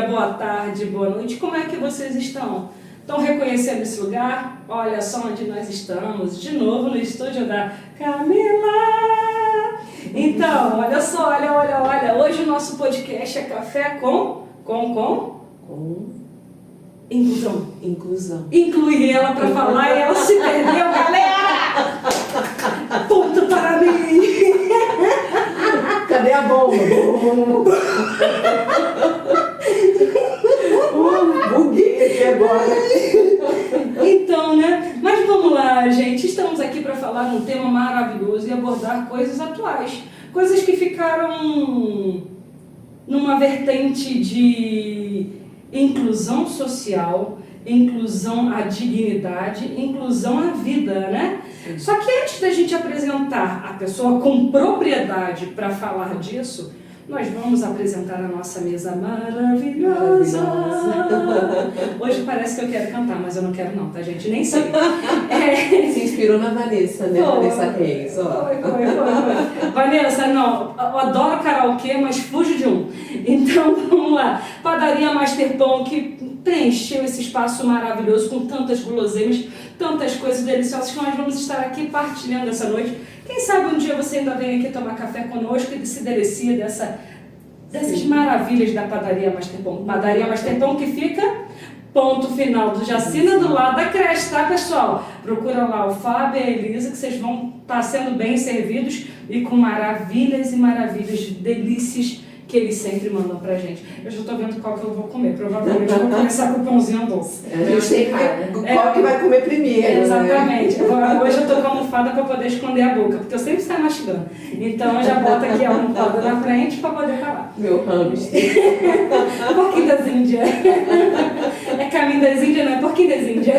Boa tarde, boa noite, como é que vocês estão? Estão reconhecendo esse lugar? Olha só onde nós estamos, de novo no estúdio da Camila! Então, olha só, olha, hoje o nosso podcast é Café com Inclusão. Incluí ela pra falar e ela se perdeu, galera! Ponto para mim! Cadê a bomba? Buguei aqui agora. Então, né? Mas vamos lá, gente. Estamos aqui para falar de um tema maravilhoso e abordar coisas atuais. Coisas que ficaram numa vertente de inclusão social, inclusão à dignidade, inclusão à vida, né? Sim. Só que antes da gente apresentar a pessoa com propriedade para falar disso, nós vamos apresentar a nossa mesa maravilhosa. Hoje parece que eu quero cantar, mas eu não quero não, tá, gente? Nem sei. Se inspirou na Vanessa, né? Vanessa Reis, ó. Foi. Vanessa, não, eu adoro karaokê, mas fujo de um. Então, vamos lá. Padaria Master Pão, que preencheu esse espaço maravilhoso com tantas guloseimas, tantas coisas deliciosas que nós vamos estar aqui partilhando essa noite. Quem sabe um dia você ainda vem aqui tomar café conosco e se delicia dessas maravilhas da Padaria Master Pão. Padaria Master Pão que fica ponto final do Jacina, do lado da creche, tá, pessoal? Procura lá o Fábio e a Elisa, que vocês vão estar sendo bem servidos e com maravilhas e maravilhas, delícias que eles sempre mandam pra gente. Eu já tô vendo qual que eu vou comer. Provavelmente eu vou começar com o pãozinho doce. A gente tem que ver qual que vai comer primeiro. Exatamente. Né? Hoje eu tô com a almofada pra poder esconder a boca, porque eu sempre saio mastigando. Então eu já boto aqui a almofada na frente pra poder falar. Meu hamster. Porquinho das Índias. É caminho das Índias, não é porquinho das Índias.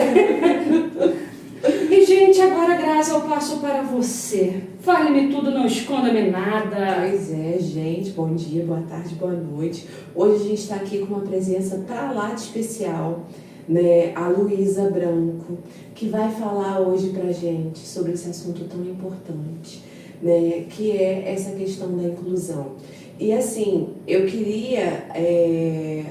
E, gente, agora, Grazi, eu passo para você. Fale-me tudo, não esconda-me nada. Pois é, gente. Bom dia, boa tarde, boa noite. Hoje a gente está aqui com uma presença pra lá de especial, né? A Luísa Branco, que vai falar hoje pra gente sobre esse assunto tão importante, né? Que é essa questão da inclusão. E assim, eu queria,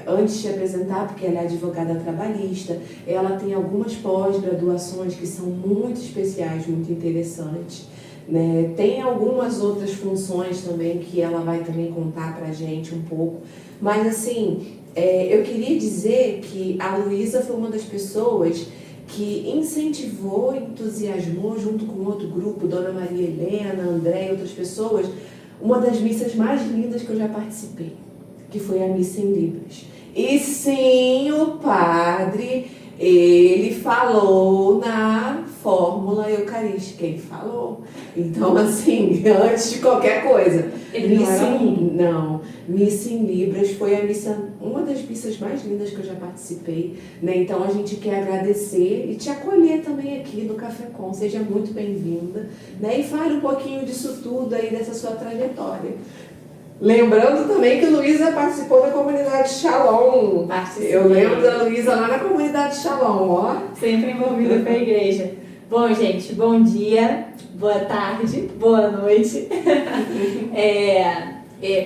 antes de apresentar, porque ela é advogada trabalhista, ela tem algumas pós-graduações que são muito especiais, muito interessantes, né? Tem algumas outras funções também que ela vai também contar pra gente um pouco, mas assim, eu queria dizer que a Luísa foi uma das pessoas que incentivou, entusiasmou junto com outro grupo, Dona Maria Helena, André e outras pessoas, uma das missas mais lindas que eu já participei, que foi a missa em Libras. E sim, o padre, ele falou na fórmula eucarística, ele falou. Então, assim, antes de qualquer coisa. Ele Missa em Libras foi a missa, uma das missas mais lindas que eu já participei, né? Então a gente quer agradecer e te acolher também aqui no Café Com. Seja muito bem-vinda, né? E fale um pouquinho disso tudo aí, dessa sua trajetória. Lembrando também que Luísa participou da comunidade Shalom. Eu lembro da Luísa lá na comunidade Shalom, ó. Sempre envolvida com a igreja. Bom, gente, bom dia, boa tarde, boa noite.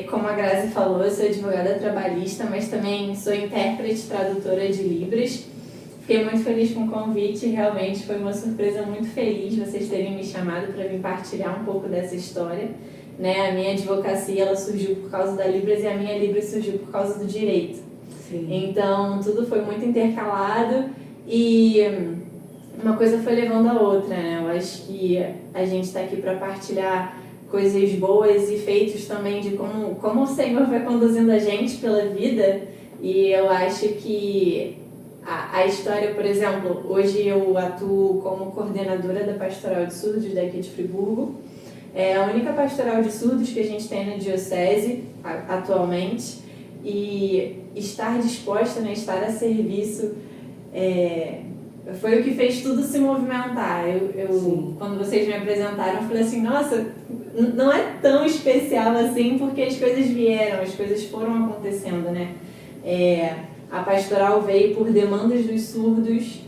Como a Grazi falou, eu sou advogada trabalhista, mas também sou intérprete e tradutora de Libras. Fiquei muito feliz com o convite, realmente foi uma surpresa muito feliz vocês terem me chamado para vir partilhar um pouco dessa história. Né? A minha advocacia ela surgiu por causa da Libras e a minha Libras surgiu por causa do direito. Sim. Então, tudo foi muito intercalado e uma coisa foi levando a outra, né? Eu acho que a gente está aqui para partilhar coisas boas e feitos também de como o Senhor vai conduzindo a gente pela vida. E eu acho que a história, por exemplo, hoje eu atuo como coordenadora da Pastoral de Surdos daqui de Friburgo. É a única pastoral de surdos que a gente tem na diocese atualmente. E estar disposta, né, estar a serviço foi o que fez tudo se movimentar. Quando vocês me apresentaram, eu falei assim, nossa, não é tão especial assim, porque as coisas vieram, as coisas foram acontecendo, né? A pastoral veio por demandas dos surdos.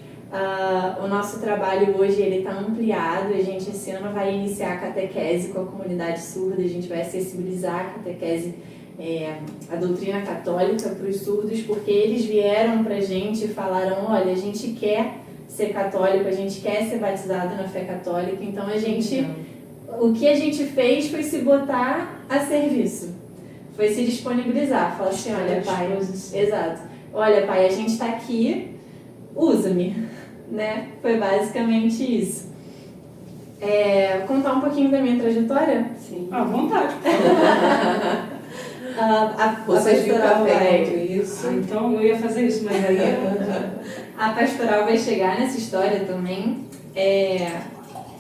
O nosso trabalho hoje está ampliado. A gente esse ano vai iniciar a catequese com a comunidade surda. A gente vai acessibilizar a catequese, a doutrina católica para os surdos, porque eles vieram para a gente e falaram, olha, a gente quer ser católico, a gente quer ser batizado na fé católica. Então o que a gente fez foi se botar a serviço, foi se disponibilizar, falar assim, olha, pai, exato, olha, pai, a gente está aqui, usa-me, né? Foi basicamente isso. Contar um pouquinho da minha trajetória? Sim. À vontade. Vocês viram café isso? Então eu ia fazer isso, mas aí a pastoral vai chegar nessa história também.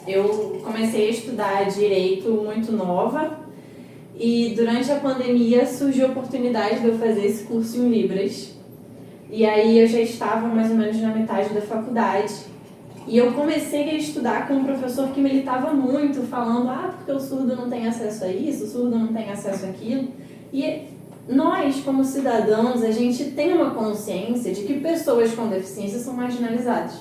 Eu comecei a estudar direito muito nova e durante a pandemia surgiu a oportunidade de eu fazer esse curso em Libras. E aí eu já estava mais ou menos na metade da faculdade. E eu comecei a estudar com um professor que militava muito, falando, porque o surdo não tem acesso a isso, o surdo não tem acesso àquilo. E nós, como cidadãos, a gente tem uma consciência de que pessoas com deficiência são marginalizadas.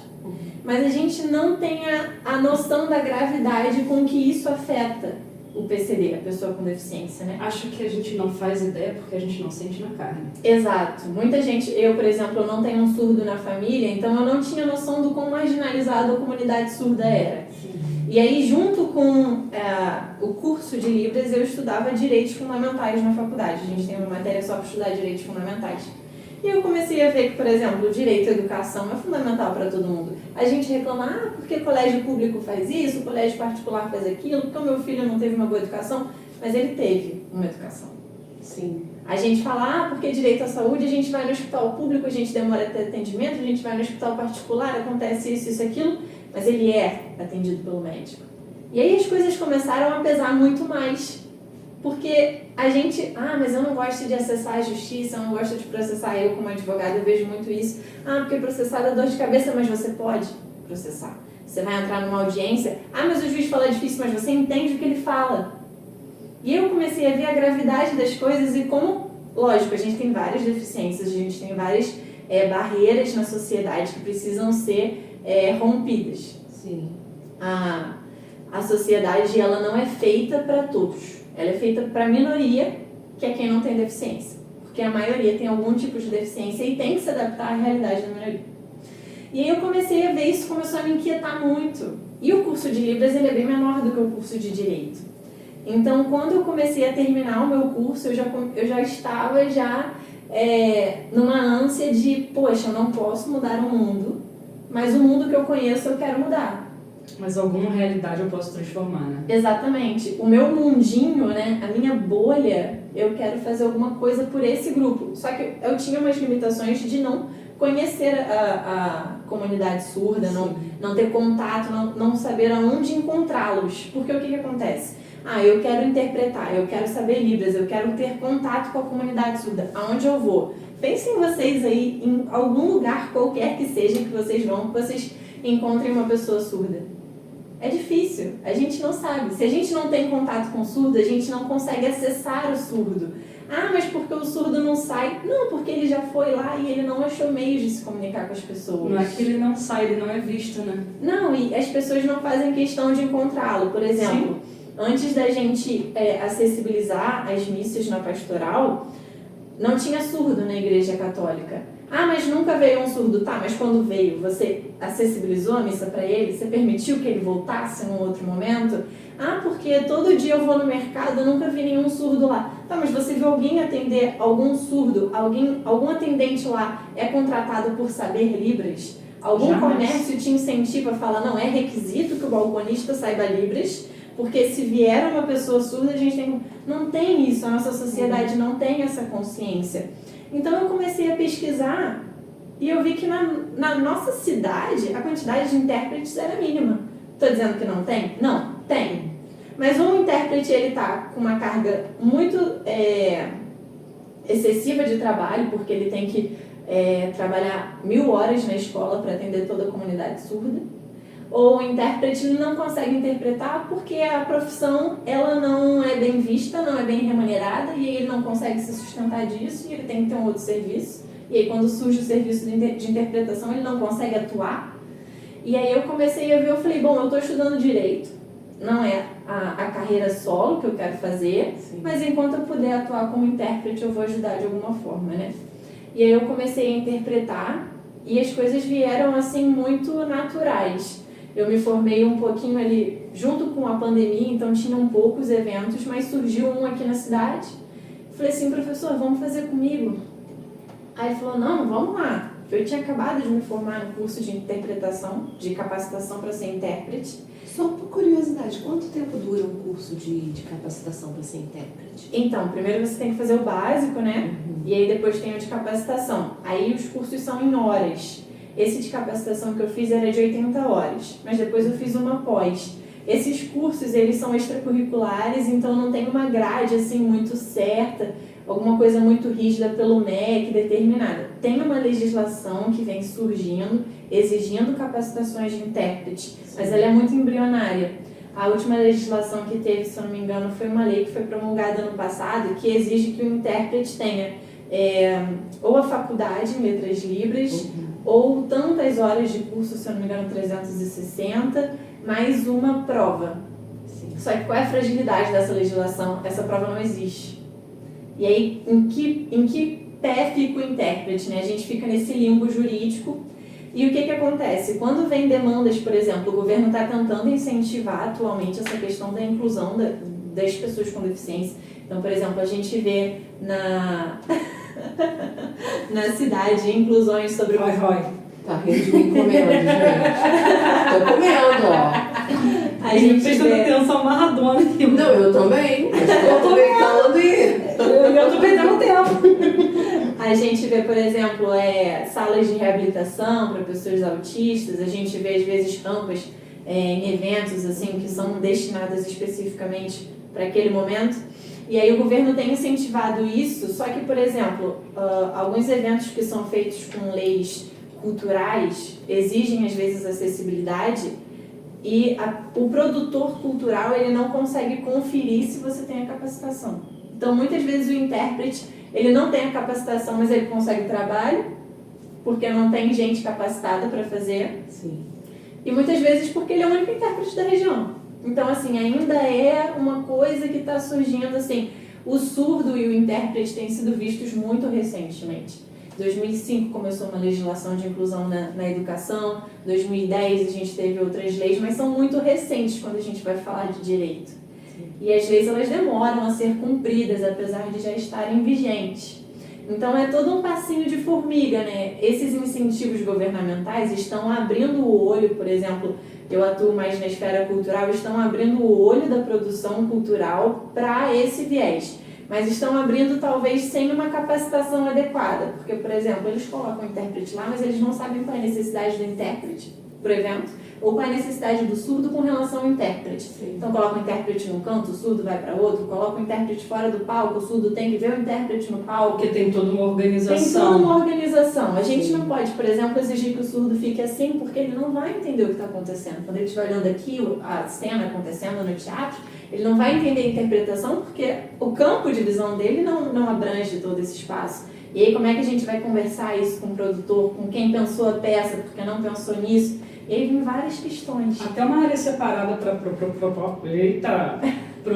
Mas a gente não tem a noção da gravidade com que isso afeta o PCD, a pessoa com deficiência, né? Acho que a gente não faz ideia porque a gente não sente na carne. Exato. Muita gente, eu, por exemplo, eu não tenho um surdo na família, então eu não tinha noção do quão marginalizada a comunidade surda era. E aí, junto com o curso de Libras, eu estudava Direitos Fundamentais na faculdade. A gente tem uma matéria só para estudar Direitos Fundamentais. E eu comecei a ver que, por exemplo, o direito à educação é fundamental para todo mundo. A gente reclama, porque colégio público faz isso, colégio particular faz aquilo, porque o meu filho não teve uma boa educação, mas ele teve uma educação. Sim. A gente fala, porque direito à saúde, a gente vai no hospital público, a gente demora a ter atendimento, a gente vai no hospital particular, acontece isso, aquilo, mas ele é atendido pelo médico. E aí as coisas começaram a pesar muito mais. Porque a gente, mas eu não gosto de acessar a justiça, eu não gosto de processar. Eu, como advogada, eu vejo muito isso. Porque processar dá dor de cabeça, mas você pode processar. Você vai entrar numa audiência, mas o juiz fala difícil, mas você entende o que ele fala. E eu comecei a ver a gravidade das coisas e como, lógico, a gente tem várias deficiências, a gente tem várias barreiras na sociedade que precisam ser rompidas. Sim. A sociedade, ela não é feita para todos. Ela é feita para a minoria, que é quem não tem deficiência. Porque a maioria tem algum tipo de deficiência e tem que se adaptar à realidade da minoria. E aí eu comecei a ver isso, começou a me inquietar muito. E o curso de Libras, ele é bem menor do que o curso de Direito. Então, quando eu comecei a terminar o meu curso, eu já estava numa ânsia de, poxa, eu não posso mudar o mundo, mas o mundo que eu conheço eu quero mudar. Mas alguma realidade eu posso transformar, né? Exatamente. O meu mundinho, né, a minha bolha, eu quero fazer alguma coisa por esse grupo. Só que eu tinha umas limitações de não conhecer a comunidade surda, não ter contato, não saber aonde encontrá-los. Porque o que acontece? Eu quero interpretar, eu quero saber Libras, eu quero ter contato com a comunidade surda. Aonde eu vou? Pensem vocês aí em algum lugar qualquer que seja que vocês vão, que vocês encontrem uma pessoa surda. É difícil, a gente não sabe. Se a gente não tem contato com o surdo, a gente não consegue acessar o surdo. Mas porque o surdo não sai? Não, porque ele já foi lá e ele não achou meios de se comunicar com as pessoas. Não é que ele não sai, ele não é visto, né? Não, e as pessoas não fazem questão de encontrá-lo. Por exemplo, antes da gente acessibilizar as missas na pastoral, não tinha surdo na Igreja Católica. Mas nunca veio um surdo. Tá, mas quando veio, você acessibilizou a missa para ele? Você permitiu que ele voltasse num outro momento? Porque todo dia eu vou no mercado, eu nunca vi nenhum surdo lá. Tá, mas você viu alguém atender algum surdo? Algum atendente lá é contratado por saber Libras? Algum comércio te incentiva a falar, não, é requisito que o balconista saiba Libras? Porque se vier uma pessoa surda, a gente tem... Não tem isso, a nossa sociedade não tem essa consciência. Então eu comecei a pesquisar e eu vi que na nossa cidade a quantidade de intérpretes era mínima. Estou dizendo que não tem? Não, tem. Mas um intérprete ele está com uma carga muito excessiva de trabalho, porque ele tem que trabalhar 1000 horas na escola para atender toda a comunidade surda. Ou o intérprete ele não consegue interpretar porque a profissão ela não é bem vista, não é bem remunerada, e aí ele não consegue se sustentar disso e ele tem que ter um outro serviço. E aí quando surge o serviço de interpretação ele não consegue atuar. E aí eu comecei a ver, eu falei, bom, eu estou estudando Direito, não é a carreira solo que eu quero fazer, Sim. mas enquanto eu puder atuar como intérprete eu vou ajudar de alguma forma, né? E aí eu comecei a interpretar e as coisas vieram assim muito naturais. Eu me formei um pouquinho ali junto com a pandemia, então tinham poucos eventos, mas surgiu um aqui na cidade. Falei assim, professor, vamos fazer comigo? Aí ele falou, não, vamos lá. Eu tinha acabado de me formar no curso de interpretação, de capacitação para ser intérprete. Só por curiosidade, quanto tempo dura um curso de capacitação para ser intérprete? Então, primeiro você tem que fazer o básico, né? E aí depois tem o de capacitação. Aí os cursos são em horas. Esse de capacitação que eu fiz era de 80 horas, mas depois eu fiz uma pós. Esses cursos, eles são extracurriculares, então não tem uma grade assim muito certa, alguma coisa muito rígida pelo MEC determinada. Tem uma legislação que vem surgindo, exigindo capacitações de intérprete, mas ela é muito embrionária. A última legislação que teve, se eu não me engano, foi uma lei que foi promulgada no passado, que exige que o intérprete tenha ou a faculdade em letras libras, ou tantas horas de curso, se eu não me engano, 360, mais uma prova. Sim. Só que qual é a fragilidade dessa legislação? Essa prova não existe. E aí, em que pé fica o intérprete, né? A gente fica nesse limbo jurídico. E o que acontece? Quando vem demandas, por exemplo, o governo está tentando incentivar atualmente essa questão da inclusão das pessoas com deficiência. Então, por exemplo, a gente vê na cidade inclusões sobre o... Rói. Tá rindo de mim comendo, gente. Tô comendo, ó. A gente prestando vê... atenção marradona aqui. Não, eu também. Mas tô aproveitando e... Eu tô perdendo tempo. A gente vê, por exemplo, salas de reabilitação para pessoas autistas, a gente vê, às vezes, rampas em eventos assim, que são destinadas especificamente para aquele momento. E aí o governo tem incentivado isso, só que, por exemplo, alguns eventos que são feitos com leis culturais exigem, às vezes, acessibilidade e o produtor cultural ele não consegue conferir se você tem a capacitação. Então, muitas vezes, o intérprete ele não tem a capacitação, mas ele consegue trabalho, porque não tem gente capacitada para fazer. Sim. E muitas vezes porque ele é o único intérprete da região. Então, assim, ainda é uma coisa que está surgindo, assim, o surdo e o intérprete têm sido vistos muito recentemente. Em 2005 começou uma legislação de inclusão na educação, em 2010 a gente teve outras leis, mas são muito recentes quando a gente vai falar de direito. E as leis elas demoram a ser cumpridas, apesar de já estarem vigentes. Então é todo um passinho de formiga, né? Esses incentivos governamentais estão abrindo o olho, por exemplo, eu atuo mais na esfera cultural, estão abrindo o olho da produção cultural para esse viés. Mas estão abrindo talvez sem uma capacitação adequada, porque, por exemplo, eles colocam o intérprete lá, mas eles não sabem qual é a necessidade do intérprete para o evento, ou qual é a necessidade do surdo com relação ao intérprete. Sim. Então coloca o intérprete num canto, o surdo vai para outro, coloca o intérprete fora do palco, o surdo tem que ver o intérprete no palco. Porque tem toda uma organização. Tem toda uma organização. A gente Sim. não pode, por exemplo, exigir que o surdo fique assim, porque ele não vai entender o que está acontecendo. Quando ele estiver olhando aqui a cena acontecendo no teatro, ele não vai entender a interpretação, porque o campo de visão dele não abrange todo esse espaço. E aí como é que a gente vai conversar isso com o produtor, com quem pensou a peça, porque não pensou nisso? E aí vem várias questões. Até uma área separada para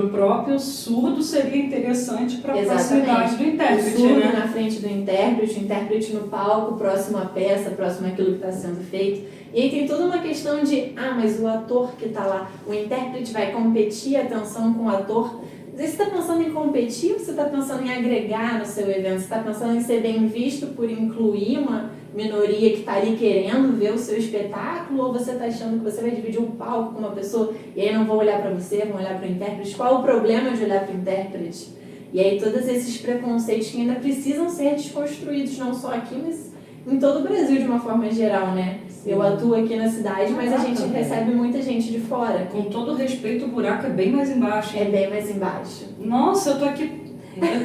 o próprio surdo seria interessante para a facilidade do intérprete, o surdo né? na frente do intérprete, o intérprete no palco, próximo à peça, próximo àquilo que está sendo feito. E aí tem toda uma questão de, mas o ator que está lá, o intérprete vai competir a atenção com o ator. Você está pensando em competir ou você está pensando em agregar no seu evento? Você está pensando em ser bem visto por incluir uma minoria que está ali querendo ver o seu espetáculo? Ou você está achando que você vai dividir um palco com uma pessoa e aí não vão olhar para você, vão olhar para o intérprete? Qual o problema de olhar para o intérprete? E aí todos esses preconceitos que ainda precisam ser desconstruídos, não só aqui, mas em todo o Brasil de uma forma geral, né? Sim. Eu atuo aqui na cidade, mas a gente recebe muita gente de fora. Com todo respeito, o buraco é bem mais embaixo. É bem mais embaixo. Nossa, eu tô aqui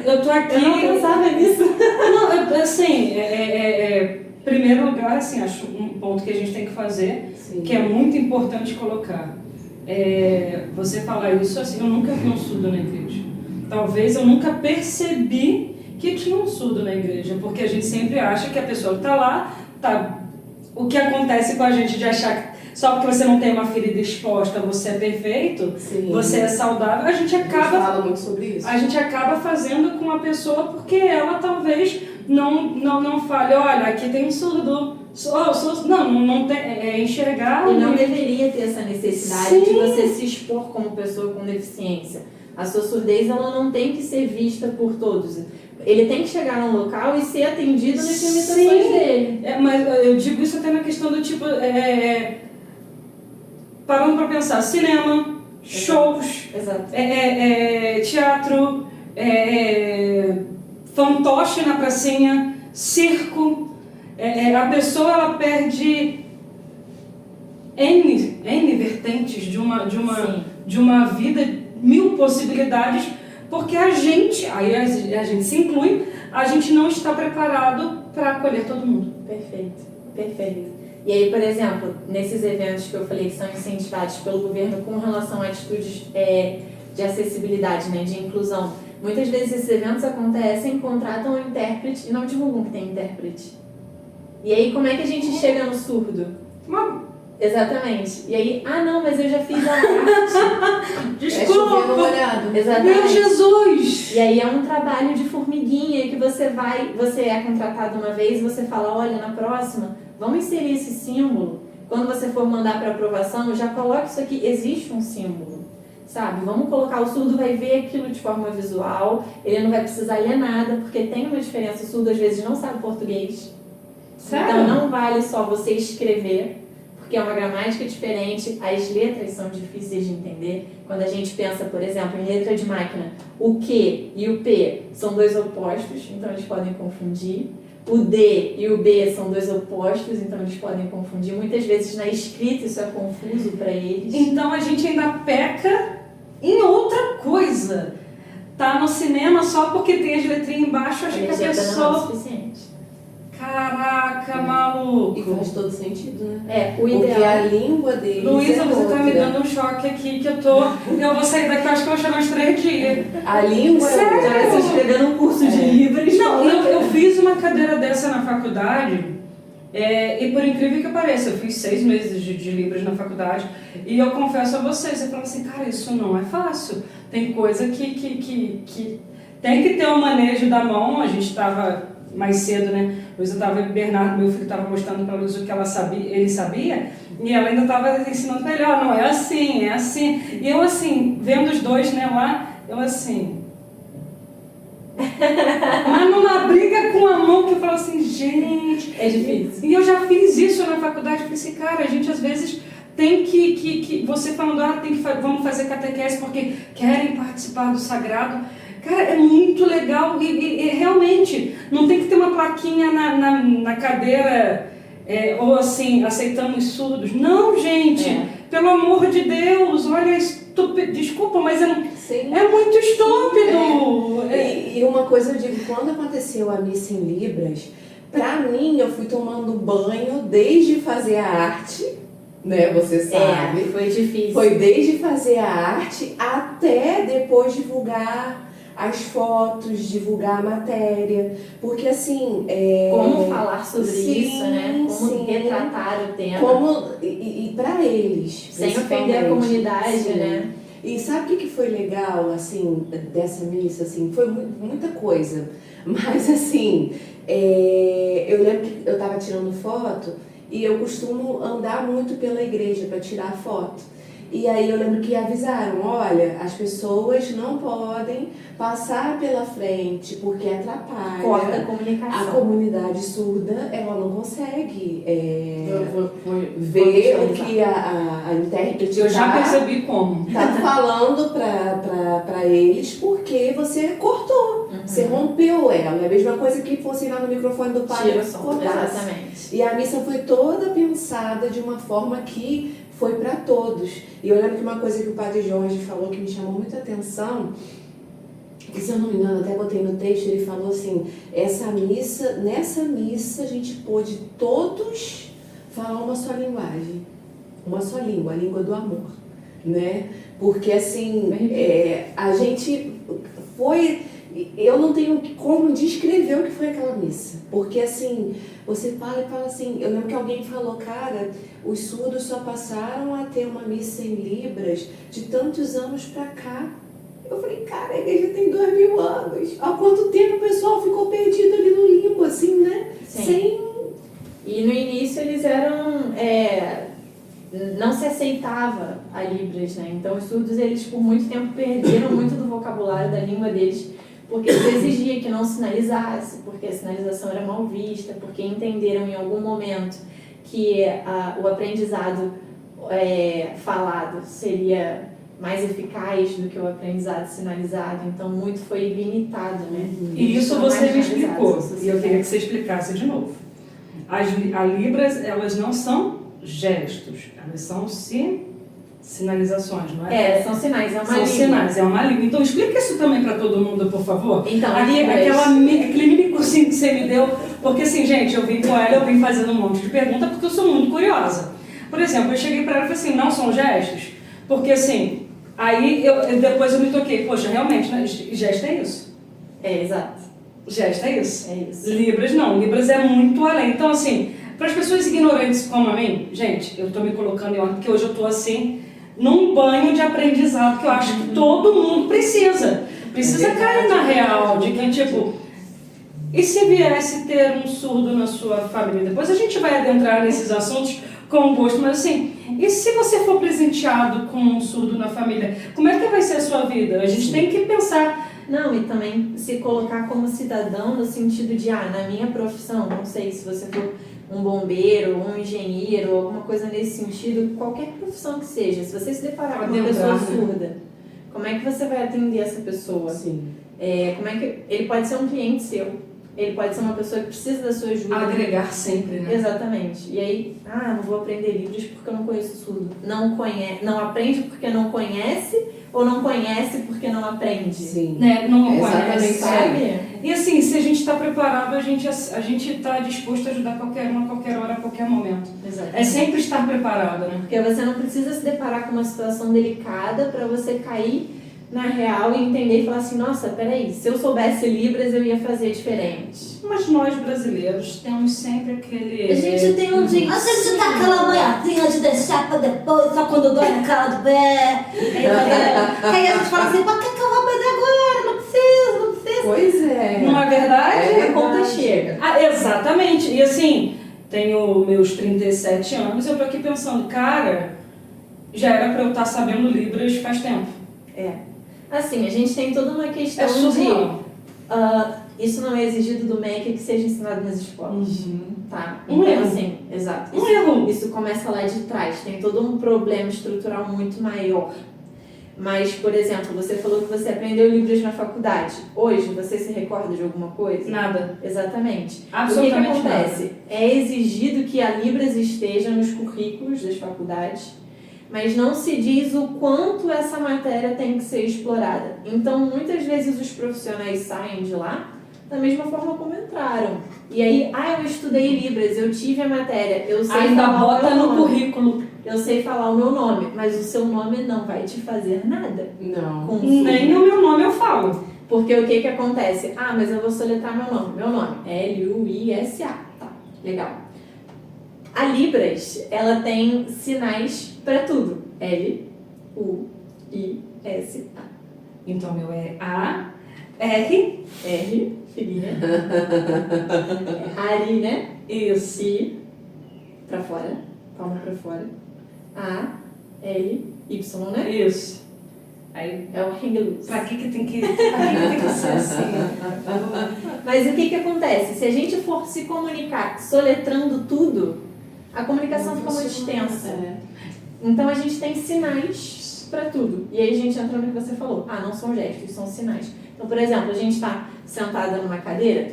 Eu tô aqui... Eu não pensava nisso. Não, assim, primeiro lugar, assim, acho um ponto que a gente tem que fazer, Sim. que é muito importante colocar. Você falar isso, assim, eu nunca vi um surdo na igreja. Talvez eu nunca percebi que tinha um surdo na igreja, porque a gente sempre acha que a pessoa que está lá, o que acontece com a gente de achar que só porque você não tem uma ferida exposta, você é perfeito, Sim. você é saudável, a gente fala muito sobre isso. A gente acaba fazendo com a pessoa porque ela talvez não fale, olha, aqui tem um surdo. Não tem, enxergar. E não deveria ter essa necessidade Sim. de você se expor como pessoa com deficiência. A sua surdez, ela não tem que ser vista por todos. Ele tem que chegar num local e ser atendido nas limitações dele. Mas eu digo isso até na questão do tipo, parando para pensar, cinema, shows, Exato. teatro, fantoche na pracinha, circo. A pessoa ela perde N vertentes de uma vida, 1000 possibilidades, porque a gente se inclui, a gente não está preparado para acolher todo mundo. Perfeito. E aí, por exemplo, nesses eventos que eu falei que são incentivados pelo governo com relação a atitudes de acessibilidade, né, de inclusão, muitas vezes esses eventos acontecem, contratam um intérprete e não divulgam que tem intérprete. E aí, como é que a gente chega no surdo? Exatamente. E aí, não, mas eu já fiz a arte. Desculpa! Exatamente. Meu Jesus! E aí é um trabalho de formiguinha que você é contratado uma vez e você fala, olha, na próxima, vamos inserir esse símbolo. Quando você for mandar para aprovação, já coloque isso aqui, existe um símbolo. Sabe? Vamos colocar, o surdo vai ver aquilo de forma visual, ele não vai precisar ler nada, porque tem uma diferença, o surdo às vezes não sabe português. Sério? Então não vale só você escrever, porque é uma gramática diferente, as letras são difíceis de entender. Quando a gente pensa, por exemplo, em letra de máquina, o Q e o P são dois opostos, então eles podem confundir. O D e o B são dois opostos, então eles podem confundir. Muitas vezes na escrita isso é confuso para eles. Então a gente ainda peca em outra coisa. Tá no cinema só porque tem as letrinhas embaixo, acho que a pessoa... não é o suficiente. Caraca, maluco! E faz todo sentido, né? O ideal. Porque a língua deles Luísa, você outra. tá me dando um choque aqui que eu vou sair daqui, eu acho que eu vou chamar uns 3 dias. A língua Sério? é outra. Já se inscrever num curso de Libras. Não, eu fiz uma cadeira dessa na faculdade, e por incrível que pareça, eu fiz 6 meses de Libras na faculdade, e eu confesso a vocês, eu falo assim, cara, isso não é fácil. Tem coisa que tem que ter um manejo da mão. A gente estava mais cedo, né? Luísa estava, Bernardo, meu filho, estava mostrando para a Luísa o que ele sabia, e ela ainda estava ensinando para ele, não, é assim, é assim. E eu assim, vendo os dois, né, lá, eu assim... Mas numa briga com a mão que eu falo assim, gente... É difícil. E eu já fiz isso na faculdade, eu falei assim, cara, a gente às vezes tem que você falando, vamos fazer catequese porque querem participar do sagrado. Cara, é muito legal e realmente não tem que ter uma plaquinha na cadeira ou assim, aceitamos surdos. Não, gente, pelo amor de Deus, olha, desculpa, mas é muito estúpido. E uma coisa eu digo, quando aconteceu a missa em Libras, pra mim eu fui tomando banho desde fazer a arte, né, você sabe. Foi difícil. Foi desde fazer a arte até depois divulgar as fotos, divulgar a matéria, porque assim... Como falar sobre isso, né? Como sim. retratar o tema. E para eles. Sem ofender a comunidade, sim. né? E sabe o que foi legal, assim, dessa missa, assim? Foi muita coisa, mas assim, eu lembro que eu estava tirando foto e eu costumo andar muito pela igreja para tirar foto. E aí eu lembro que avisaram, olha, as pessoas não podem passar pela frente porque atrapalha. Corta a comunicação. A comunidade surda, ela não consegue ver o que a intérprete Eu já percebi como. tá falando para eles porque você cortou, você rompeu ela. É a mesma coisa que fosse lá no microfone do padre Tira o som, cortasse. exatamente. E a missa foi toda pensada de uma forma que foi para todos. E eu lembro que uma coisa que o padre Jorge falou que me chamou muita atenção E se eu não me engano, até botei no texto, ele falou assim, nessa missa a gente pôde todos falar uma só linguagem, uma só língua, a língua do amor, né? Porque assim, a gente foi... Eu não tenho como descrever o que foi aquela missa, porque assim, você fala e fala assim, eu lembro que alguém falou, cara, os surdos só passaram a ter uma missa em Libras de tantos anos pra cá. Eu falei, cara, a igreja tem 2000 anos, há quanto tempo o pessoal ficou perdido ali no limbo, assim, né? Sim. E no início eles eram... não se aceitava a Libras, né? Então os surdos, eles por muito tempo perderam muito do vocabulário da língua deles, porque se exigia que não sinalizasse, porque a sinalização era mal vista, porque entenderam em algum momento que o aprendizado falado seria mais eficaz do que o aprendizado sinalizado, então muito foi limitado, né? E isso você me explicou, e eu queria que você explicasse de novo. As Libras, elas não são gestos, elas são sinalizações, não é? São sinais, é uma São língua. sinais, é uma língua. Então explica isso também para todo mundo, por favor. Então, Aquele mini cursinho que você me deu, porque assim, gente, eu vim com ela, eu vim fazendo um monte de perguntas porque eu sou muito curiosa. Por exemplo, eu cheguei para ela e falei assim, não são gestos? Porque assim, aí depois eu me toquei, poxa, realmente, né? Gesto é isso. Exato. Gesto é isso. É isso. Libras não, Libras é muito além. Então assim, para as pessoas ignorantes como a mim, gente, eu estou me colocando em ordem porque hoje eu estou assim, num banho de aprendizado que eu acho que todo mundo precisa cair na real, de que tipo, e se viesse ter um surdo na sua família? Depois a gente vai adentrar nesses assuntos com gosto, mas assim, e se você for presenteado com um surdo na família, como é que vai ser a sua vida? A gente tem que pensar. Não, e também se colocar como cidadão no sentido de, na minha profissão, não sei se você for um bombeiro, um engenheiro, alguma coisa nesse sentido, qualquer profissão que seja, se você se deparar com uma pessoa surda, como é que você vai atender essa pessoa? Sim. Como é que ele pode ser um cliente seu, ele pode ser uma pessoa que precisa da sua ajuda. Agregar sempre, né? Exatamente. E aí, não vou aprender Libras porque eu não conheço surdo. Não aprende porque não conhece, ou não conhece porque não aprende? Sim. Né? Não Exatamente. Sabe? E assim, se a gente está preparado, a gente está disposto a ajudar qualquer um, a qualquer hora, a qualquer momento. Exatamente. É sempre estar preparado, né? Porque você não precisa se deparar com uma situação delicada para você cair na real e entender e falar assim, nossa, peraí, se eu soubesse Libras eu ia fazer diferente. Mas nós brasileiros temos sempre aquele... A gente tem um dia. A gente dá aquela manhadinha de deixar pra depois, só quando dói na cara do pé. Aí a gente fala assim, pra que eu vou aprender agora? Não precisa, não precisa. Pois é. Não é verdade? A conta chega. Exatamente. E assim, tenho meus 37 anos e eu tô aqui pensando, cara, já era pra eu estar sabendo Libras faz tempo. Assim, a gente tem toda uma questão É surreal. de... isso não é exigido do MEC que seja ensinado nas escolas. Tá? Um Então, erro. assim, exato. Um erro. Isso começa lá de trás. Tem todo um problema estrutural muito maior. Mas, por exemplo, você falou que você aprendeu Libras na faculdade. Hoje, você se recorda de alguma coisa? Nada. Exatamente. Absolutamente O que acontece? É exigido que a Libras esteja nos currículos das faculdades, mas não se diz o quanto essa matéria tem que ser explorada. Então, muitas vezes os profissionais saem de lá da mesma forma como entraram. E aí, eu estudei Libras, eu tive a matéria, eu sei Ainda falar o bota meu no nome. currículo. Eu sei falar o meu nome, mas o seu nome não vai te fazer nada. Não. Com Nem o meu nome eu falo. Porque o que acontece? Mas eu vou soletrar meu nome. Meu nome é Luisa. Tá, legal. A Libras, ela tem sinais para tudo. L-U-I-S-A. Então, meu é A, R, R, filhinha. Ari, né? isso. I, pra fora. Palma pra fora. A, L, Y, né? Isso. Aí, É o hang loose. pra que tem que ser assim? Mas o que acontece? Se a gente for se comunicar soletrando tudo, a comunicação fica muito extensa. Então a gente tem sinais para tudo. E aí a gente entra no que você falou. Não são gestos, são sinais. Então, por exemplo, a gente está sentada numa cadeira.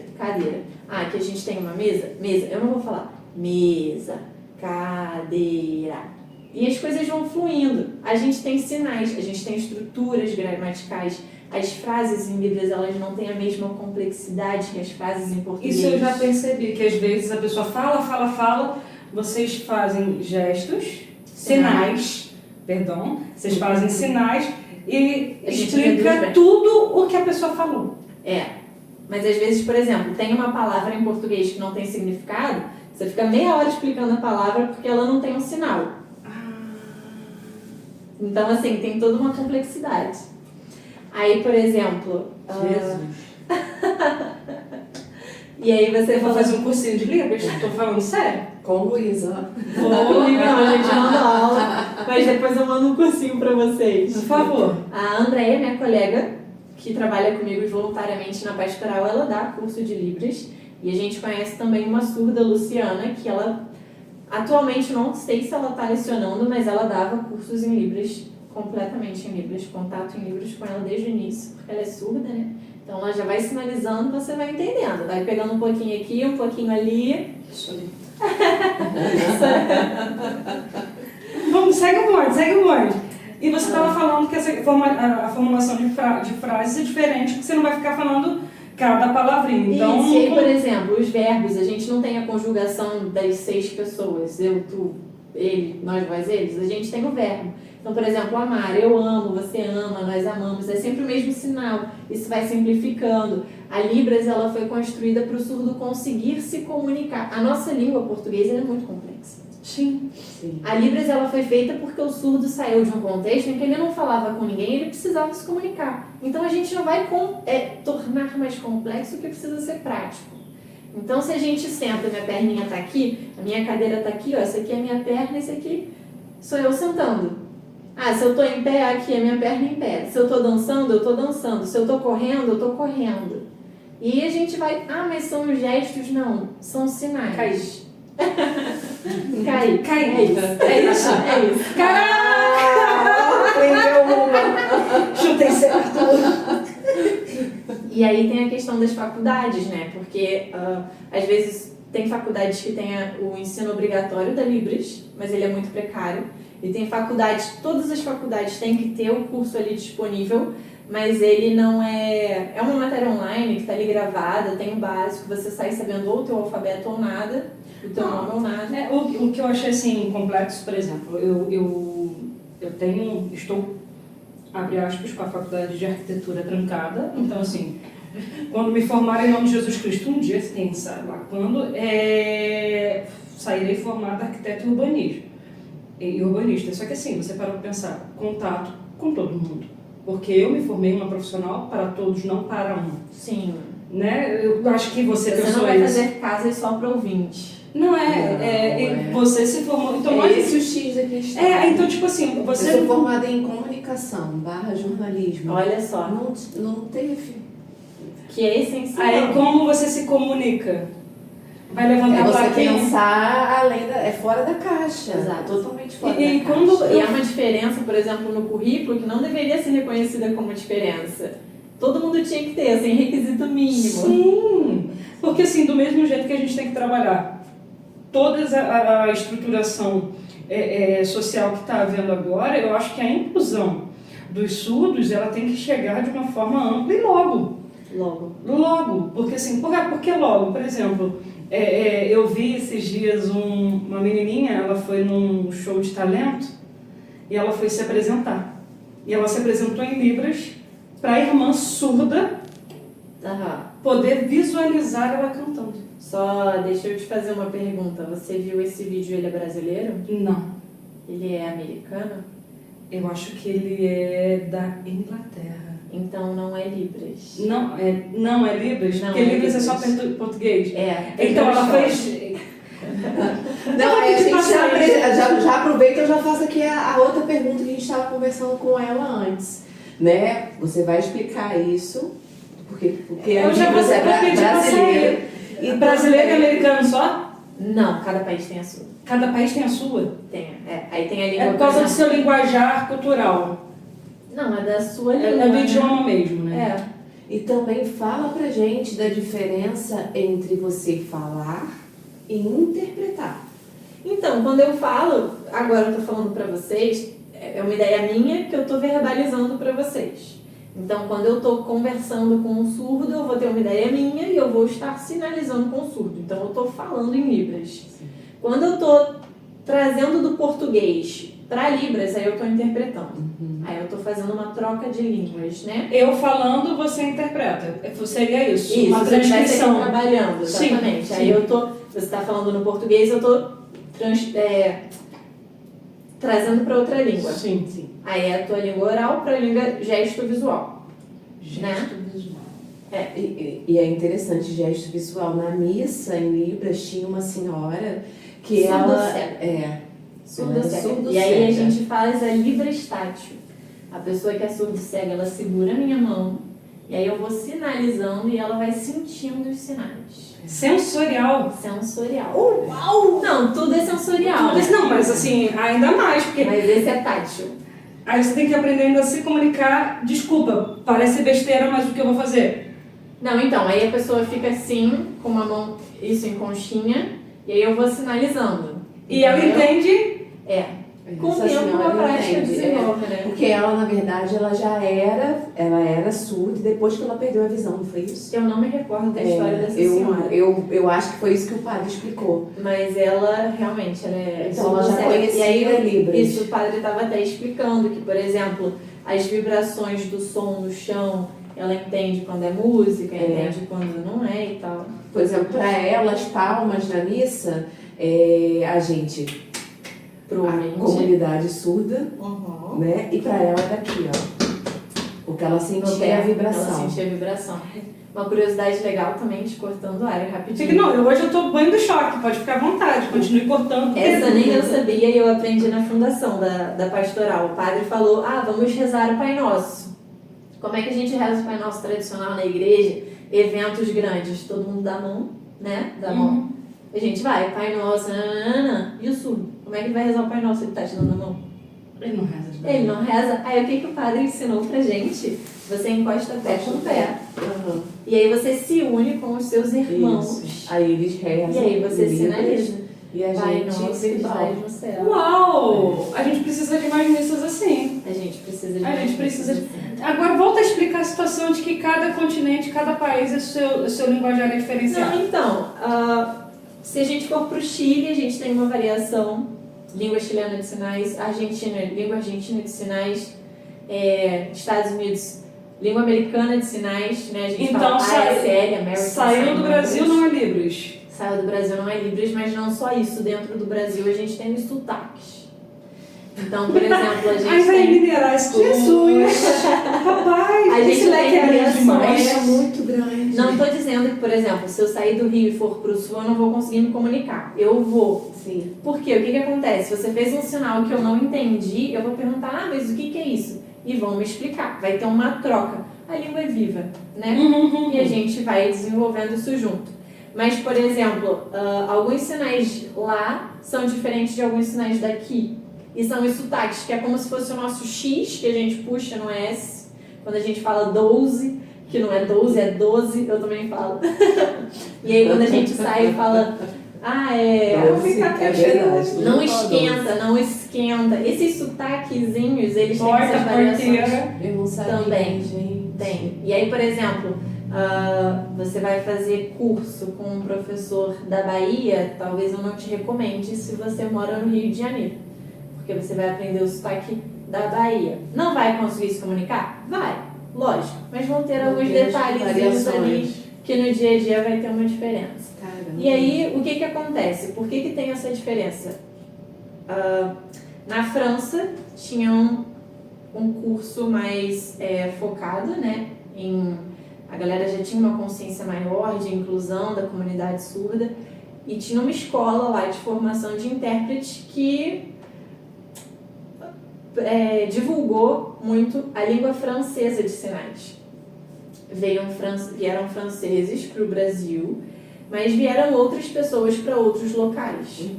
Aqui a gente tem uma mesa. Eu não vou falar mesa, cadeira. E as coisas vão fluindo. A gente tem sinais, a gente tem estruturas gramaticais, as frases em Libras, elas não têm a mesma complexidade que as frases em português. Isso eu já percebi, que às vezes a pessoa fala, vocês fazem gestos, sinais, vocês fazem sinais e A gente explica reduz bem. tudo o que a pessoa falou. Mas às vezes, por exemplo, tem uma palavra em português que não tem significado, você fica meia hora explicando a palavra porque ela não tem um sinal. Então, assim, tem toda uma complexidade. Aí, por exemplo... E aí você Eu vou fala... fazer um cursinho de Libras, tô falando sério. Com Luísa. Não, a gente não dá aula, mas depois eu mando um cursinho pra vocês. Por favor. A Andréia, minha colega, que trabalha comigo voluntariamente na pastoral, ela dá curso de Libras. E a gente conhece também uma surda, Luciana, que ela, atualmente, não sei se ela está lecionando, mas ela dava cursos em Libras, completamente em Libras, contato em Libras com ela desde o início, porque ela é surda, né? Então ela já vai sinalizando, você vai entendendo. Vai pegando um pouquinho aqui, um pouquinho ali. Vamos, segue o bonde. E você estava falando que a formulação de frases é diferente, porque você não vai ficar falando cada palavrinha. Então, isso, e aí, por exemplo, os verbos, a gente não tem a conjugação das 6 pessoas, eu, tu, ele, nós, vós, eles, a gente tem o verbo. Então, por exemplo, amar, eu amo, você ama, nós amamos, é sempre o mesmo sinal, isso vai simplificando. A Libras, ela foi construída para o surdo conseguir se comunicar. A nossa língua portuguesa é muito complexa. sim. A Libras, ela foi feita porque o surdo saiu de um contexto em que ele não falava com ninguém, ele precisava se comunicar. Então, a gente não vai tornar mais complexo o que precisa ser prático. Então, se a gente senta, minha perninha está aqui, a minha cadeira está aqui, ó, essa aqui é a minha perna, esse aqui sou eu sentando. Ah, se eu estou em pé, aqui é minha perna em pé. Se eu estou dançando, eu estou dançando. Se eu estou correndo, eu estou correndo. E a gente vai... Ah, mas são gestos? Não, são sinais. Cair. É isso. Caraca! Aprendeu uma. Chutei certo. E aí tem a questão das faculdades, né? Porque às vezes tem faculdades que tem o ensino obrigatório da Libras, mas ele é muito precário. E tem faculdades, todas as faculdades têm que ter o curso ali disponível, mas ele não é... É uma matéria online que está ali gravada, tem o básico, você sai sabendo ou o teu alfabeto ou nada, o teu nome ou nada. O que eu achei assim complexo, por exemplo, eu estou, abre aspas, com a faculdade de arquitetura trancada, então assim, quando me formar em nome de Jesus Cristo, um dia, quem sabe lá quando, sairei formada arquiteto e urbanista. Só que assim, você para pensar, contato com todo mundo, porque eu me formei uma profissional para todos, não para um. Sim. Né? Eu acho que você pensou não vai isso. fazer casas só para ouvinte. Não é. Você se formou. Então, É esse o X da questão. então, tipo assim, você. Eu sou formada em comunicação / jornalismo. Olha só. Não teve. Que é essencial. Aí, como você se comunica? Vai levantar a você plaquinha. pensar além da... É fora da caixa. Exato. Totalmente fora E da quando caixa. E é uma diferença, por exemplo, no currículo que não deveria ser reconhecida como diferença. Todo mundo tinha que ter, assim, requisito mínimo. Sim, porque assim, do mesmo jeito que a gente tem que trabalhar toda a estruturação social que está havendo agora, eu acho que a inclusão dos surdos, ela tem que chegar de uma forma ampla e logo. Logo, porque assim, por que logo? Por exemplo, eu vi esses dias uma menininha, ela foi num show de talento e ela foi se apresentar. E ela se apresentou em Libras para a irmã surda poder visualizar ela cantando. Só deixa eu te fazer uma pergunta. Você viu esse vídeo, ele é brasileiro? Não, Ele é americano? eu acho que ele é da Inglaterra. Então não é Libras. Não é Libras? Não, Porque é Libras é só Libras. português. Tem Então ela dois fez... Não, a gente passar já aproveita e eu já faço aqui a outra pergunta que a gente estava conversando com ela antes. Né? Você vai explicar isso, porque Eu a já Libras vou é pedir brasileiro. E brasileiro e americano só? Não, cada país tem a sua. Cada país tem a sua? Tem. Aí tem a língua... É por causa do seu linguajar cultural. Não, é da sua língua. É do idioma mesmo, né? E também fala pra gente da diferença entre você falar e interpretar. Então, quando eu falo, agora eu tô falando pra vocês, é uma ideia minha que eu tô verbalizando pra vocês. Então, quando eu estou conversando com um surdo, eu vou ter uma ideia minha e eu vou estar sinalizando com o surdo. Então, eu estou falando em Libras. Quando eu estou trazendo do português para Libras, aí eu estou interpretando. Aí eu estou fazendo uma troca de línguas, né? Eu falando, você interpreta. Seria isso, Isso, uma você estivesse aqui transcrição. trabalhando, exatamente. Sim, Aí sim. você está falando no português, eu estou trazendo para outra língua. Sim, sim. Aí é a tua língua oral para a língua gesto visual. Gesto visual. E é interessante, gesto visual. Na missa, em Libras, tinha uma senhora que Surdo ela... cego. Surdo Ela é cego. surdo E aí a cega. gente faz a Libras tátil. A pessoa que é surdo cega, ela segura a minha mão, e aí eu vou sinalizando e ela vai sentindo os sinais. Sensorial. Sensorial. Uau! Não, tudo é sensorial. Mas não, mas assim, ainda mais, porque Mas esse é tátil. aí você tem que aprender ainda a se comunicar. Desculpa, parece besteira, mas o que eu vou fazer? Não, então, aí a pessoa fica assim, com uma mão, isso em conchinha, e aí eu vou sinalizando. E ela Entendeu? entende. É. Com o Essa tempo senhora a prática entende, desenvolve, né? Porque ela, na verdade, ela era surda depois que ela perdeu a visão, não foi isso? Eu não me recordo da história dessa eu, senhora. eu acho que foi isso que o padre explicou. Mas ela realmente ela é Então, ela já surdo-cega. conhecia E aí, Libras. isso o padre estava até explicando que, por exemplo, as vibrações do som no chão, ela entende quando é música, entende quando não é e tal. Por exemplo, para ela, as palmas na missa, a gente, Provavelmente. a comunidade surda, Uhum. né? E para ela é daqui, ó. Porque ela No sentia pé, a vibração. Ela sentia a vibração. Uma curiosidade legal também, te cortando o ar rapidinho. Fica, não, hoje eu tô banho do choque, pode ficar à vontade, continue cortando. Essa nem eu sabia e eu aprendi na fundação da pastoral. O padre falou, vamos rezar o Pai Nosso. Como é que a gente reza o Pai Nosso tradicional na igreja? Eventos grandes, todo mundo dá a mão, né? Dá a mão. A gente vai, Pai Nosso, nanana, e o surdo? Como é que ele vai rezar o Pai Nosso? Ele tá te dando a mão? Ele não reza de Ele não reza. Aí o que o padre ensinou pra gente? Você encosta pé com pé. Uhum. E aí você se une com os seus irmãos. Isso. Aí eles rezam. E aí você Libras, sinaliza. E a Pai gente Nosso que se estás no céu. Uau! A gente precisa de mais missas assim. A gente precisa de A mais gente precisa de... coisas assim. Agora volta a explicar a situação de que cada continente, cada país, o seu linguajar é diferenciado. Não, então, se a gente for para o Chile, a gente tem uma variação, língua chilena de sinais, língua argentina de sinais, Estados Unidos, língua americana de sinais, né? A gente Então, fala ASL, American Saiu Sign do Brasil, Language. não é Libras. Saiu do Brasil não é Libras, mas não só isso. Dentro do Brasil a gente tem os sotaques. Então, por exemplo, a gente Ai, vai tem... minerar isso. Jesus! Rapaz, A esse gente leque tem é grande variações. demais. É muito grande. Não estou dizendo que, por exemplo, se eu sair do Rio e for para o Sul, eu não vou conseguir me comunicar. Eu vou. Sim. Por quê? O que acontece? Você fez um sinal que eu não entendi, eu vou perguntar, mas o que é isso? E vão me explicar. Vai ter uma troca. A língua é viva, né? E a gente vai desenvolvendo isso junto. Mas, por exemplo, alguns sinais lá são diferentes de alguns sinais daqui. E são os sotaques, que é como se fosse o nosso X, que a gente puxa no S. Quando a gente fala 12, que não é 12, é 12, eu também falo. E aí quando a gente sai e fala... Doce, é verdade. Não esquenta, não esquenta. Esses sotaquezinhos, eles têm Porta, essas variações. porteira. Eu não sabia, Também. gente. Tem. E aí, por exemplo, você vai fazer curso com um professor da Bahia, talvez eu não te recomende se você mora no Rio de Janeiro. Porque você vai aprender o sotaque da Bahia. Não vai conseguir se comunicar? Vai, lógico. Mas vão ter alguns detalhezinhos ali que no dia a dia vai ter uma diferença. Caramba. E aí, o que acontece? Por que tem essa diferença? Na França, tinham um curso mais focado, né, a galera já tinha uma consciência maior de inclusão da comunidade surda e tinha uma escola lá de formação de intérprete que divulgou muito a língua francesa de sinais. Vieram franceses para o Brasil, mas vieram outras pessoas para outros locais.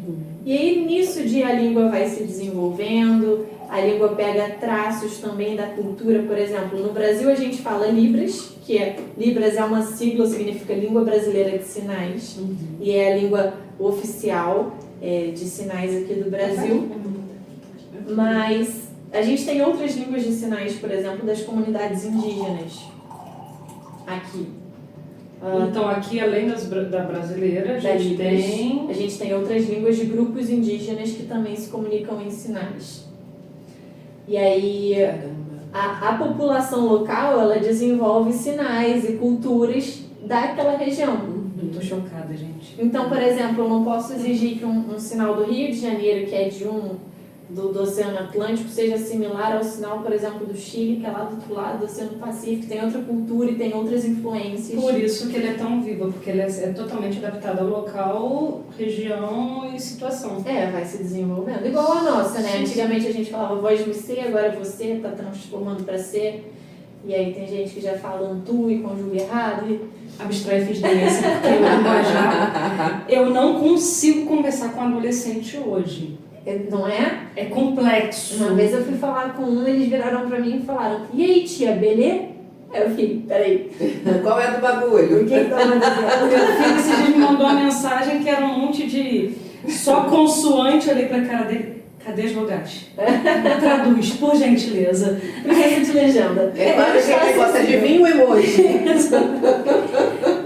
E aí, nisso a língua vai se desenvolvendo, a língua pega traços também da cultura. Por exemplo, no Brasil a gente fala Libras, Libras é uma sigla, significa Língua Brasileira de Sinais, e é a língua oficial de sinais aqui do Brasil. Mas A gente tem outras línguas de sinais, por exemplo, das comunidades indígenas aqui. Então aqui, além da brasileira, a Da gente Libras, tem... a gente tem outras línguas de grupos indígenas que também se comunicam em sinais. E aí, a população local, ela desenvolve sinais e culturas daquela região. Eu tô chocada, gente. Então, por exemplo, eu não posso exigir que um sinal do Rio de Janeiro, que é do Oceano Atlântico, seja similar ao sinal, por exemplo, do Chile, que é lá do outro lado do Oceano Pacífico, tem outra cultura e tem outras influências. Por isso que ele é tão vivo, porque ele é totalmente adaptado ao local, região e situação. Vai se desenvolvendo. Igual a nossa, né? Sim. Antigamente a gente falava voz me ser, agora você tá transformando para ser. E aí tem gente que já fala tu e conjuga errado. Abstrai fiz delícia, porque eu linguajar. Eu não consigo conversar com adolescente hoje. Não é? É complexo. Uma vez eu fui falar com eles viraram pra mim e falaram: e aí, tia, beleza? Aí eu fiquei, peraí. Qual é do bagulho? O que tá mandando? Meu filho esse dia me mandou uma mensagem que era um monte de só consoante. Eu olhei pra cara dele. Cadê as vogais? Traduz, por gentileza. Precisa de legenda. Claro que ele gosta de vinho ou emoji.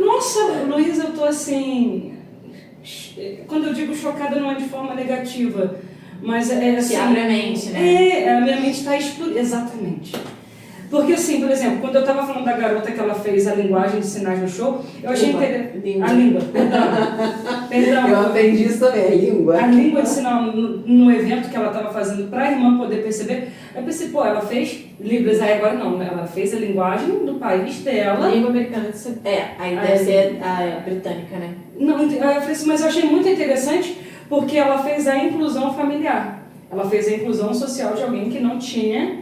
Nossa, Luísa, eu tô assim... Quando eu digo chocada não é de forma negativa, mas é assim... Se abre a mente, né? A minha mente está explodindo. Exatamente. Porque assim, por exemplo, quando eu estava falando da garota que ela fez a linguagem de sinais no show, eu achei interessante... A língua, perdão. Eu aprendi isso também, a língua. A língua de sinal no evento que ela estava fazendo para a irmã poder perceber. Eu pensei, pô, ela fez Libras, aí agora não, ela fez a linguagem do país dela. A língua americana, aí deve ser a britânica, né? Não, eu falei assim, mas eu achei muito interessante porque ela fez a inclusão familiar. Ela fez a inclusão social de alguém que não tinha...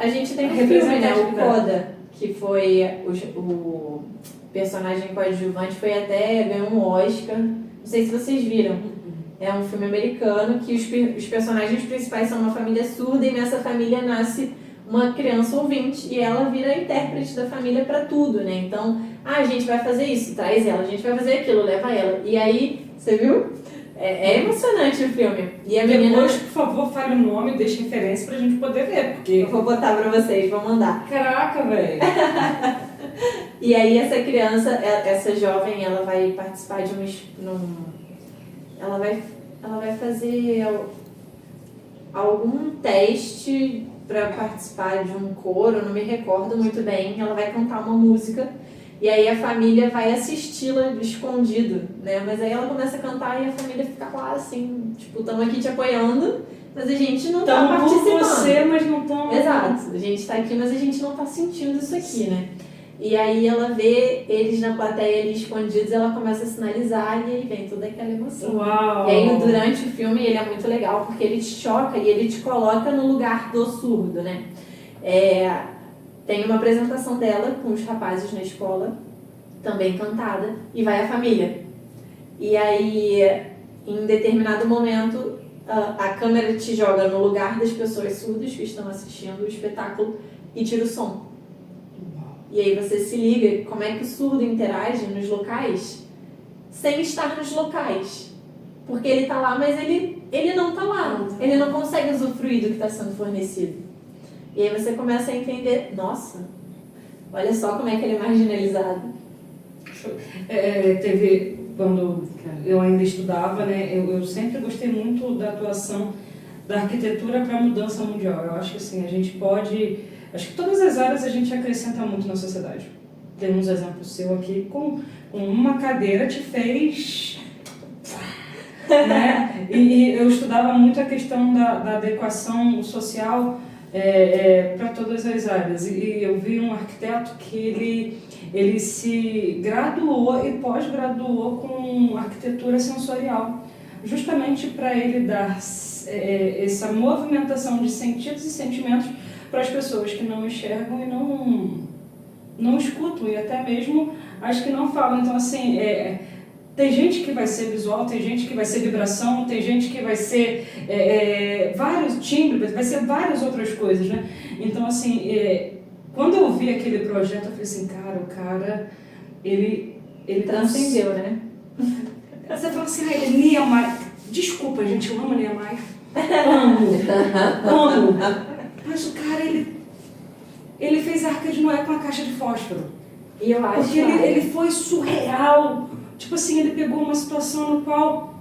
A gente tem um filme, né? O Coda, que foi o personagem coadjuvante, foi até ganhou um Oscar. Não sei se vocês viram. É um filme americano que os personagens principais são uma família surda e nessa família nasce uma criança ouvinte e ela vira intérprete da família para tudo, né? Então, a gente vai fazer isso, traz ela, a gente vai fazer aquilo, leva ela. E aí, você viu? É emocionante o filme. E a menina... Depois, por favor, fale o nome, deixe referência pra gente poder ver, porque... Eu vou botar pra vocês, vou mandar. Caraca, velho! E aí essa criança, essa jovem, ela vai participar de ela vai fazer algum teste para participar de um coro, não me recordo muito bem. Ela vai cantar uma música e aí a família vai assisti-la escondido, né? Mas aí ela começa a cantar e a família fica lá assim, tipo, estamos aqui te apoiando, mas a gente não tá participando. Estamos por você, mas não estamos... Exato, a gente tá aqui, mas a gente não tá sentindo isso aqui, né? E aí ela vê eles na plateia ali escondidos, ela começa a sinalizar e aí vem toda aquela emoção. Uau! E aí durante o filme ele é muito legal porque ele te choca e ele te coloca no lugar do surdo, né? Tem uma apresentação dela com os rapazes na escola, também cantada, e vai a família. E aí, em determinado momento, a câmera te joga no lugar das pessoas surdas que estão assistindo o espetáculo e tira o som. E aí você se liga como é que o surdo interage nos locais sem estar nos locais. Porque ele tá lá, mas ele não tá lá. Ele não consegue usufruir do que está sendo fornecido. E aí você começa a entender, nossa, olha só como é que ele é marginalizado. Teve, quando eu ainda estudava, né, eu sempre gostei muito da atuação da arquitetura para a mudança mundial. Eu acho que assim, a gente pode... Acho que todas as áreas a gente acrescenta muito na sociedade. Temos um exemplo seu aqui, com uma cadeira te fez... né? E eu estudava muito a questão da adequação social para todas as áreas. E eu vi um arquiteto que ele se graduou e pós-graduou com arquitetura sensorial, justamente para ele dar essa movimentação de sentidos e sentimentos para as pessoas que não enxergam e não escutam, e até mesmo as que não falam. Então, assim, tem gente que vai ser visual, tem gente que vai ser vibração, tem gente que vai ser vários timbres, vai ser várias outras coisas, né? Então, assim, quando eu vi aquele projeto, eu falei assim, cara, o cara, ele transcendeu, né? Você fala assim, Niemeyer, desculpa, gente, eu amo Niemeyer. Amo. Mas o cara, ele fez a Arca de Noé com a caixa de fósforo. E eu acho Porque ele foi surreal. Tipo assim, ele pegou uma situação no qual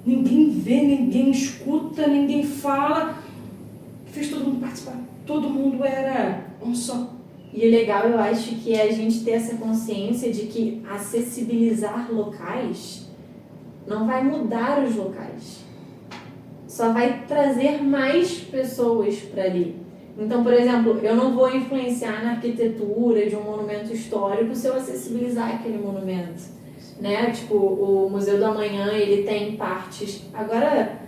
ninguém vê, ninguém escuta, ninguém fala. Fez todo mundo participar. Todo mundo era um só. E o legal, eu acho, que é a gente ter essa consciência de que acessibilizar locais não vai mudar os locais. Só vai trazer mais pessoas para ali. Então, por exemplo, eu não vou influenciar na arquitetura de um monumento histórico se eu acessibilizar aquele monumento, né? Tipo, o Museu do Amanhã, ele tem partes... Agora,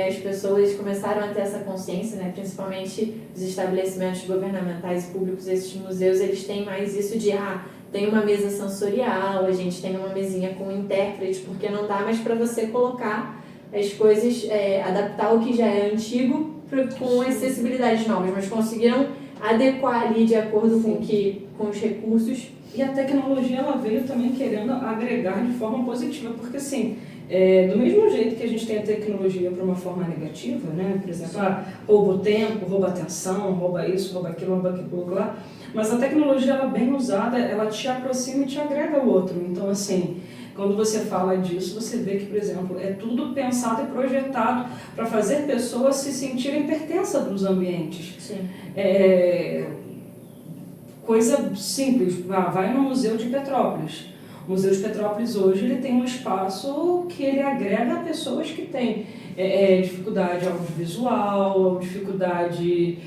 as pessoas começaram a ter essa consciência, né? Principalmente os estabelecimentos governamentais e públicos, esses museus, eles têm mais isso de, tem uma mesa sensorial, a gente tem uma mesinha com intérprete, porque não dá mais para você colocar as coisas, adaptar o que já é antigo com acessibilidades novas, mas conseguiram adequar ali de acordo com os recursos. E a tecnologia, ela veio também querendo agregar de forma positiva, porque assim, do mesmo jeito que a gente tem a tecnologia para uma forma negativa, né? Por exemplo, rouba o tempo, rouba a atenção, rouba isso, rouba aquilo lá, mas a tecnologia, ela bem usada, ela te aproxima e te agrega ao outro. Então, assim, quando você fala disso, você vê que, por exemplo, é tudo pensado e projetado para fazer pessoas se sentirem pertença dos ambientes. Sim. Coisa simples, vai no Museu de Petrópolis. O Museu de Petrópolis hoje ele tem um espaço que ele agrega pessoas que têm dificuldade audiovisual, dificuldade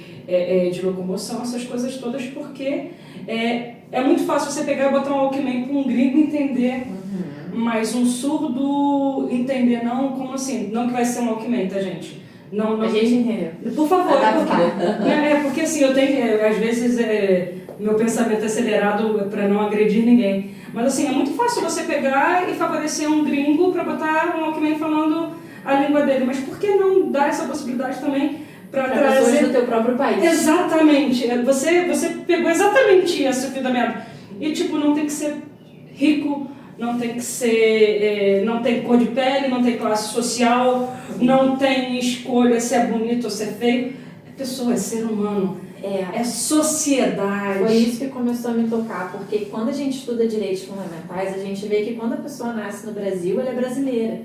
de locomoção, essas coisas todas, porque é muito fácil você pegar e botar um Walkman para um gringo entender, mas um surdo entender não, como assim? Não que vai ser um Walkman, tá, gente? Não, a gente entendeu. Por favor, porque assim, eu tenho, às vezes, meu pensamento é acelerado para não agredir ninguém. Mas assim, é muito fácil você pegar e favorecer um gringo para botar um Walkman falando a língua dele. Mas por que não dar essa possibilidade também para trazer... pessoas do teu próprio país. Exatamente. Você pegou exatamente esse fio da meada. E tipo, não tem que ser rico, não tem que ser... não tem cor de pele, não tem classe social, não tem escolha se é bonito ou se é feio. É pessoa, é ser humano. É sociedade. Foi isso que começou a me tocar, porque quando a gente estuda direitos fundamentais, a gente vê que quando a pessoa nasce no Brasil, ela é brasileira.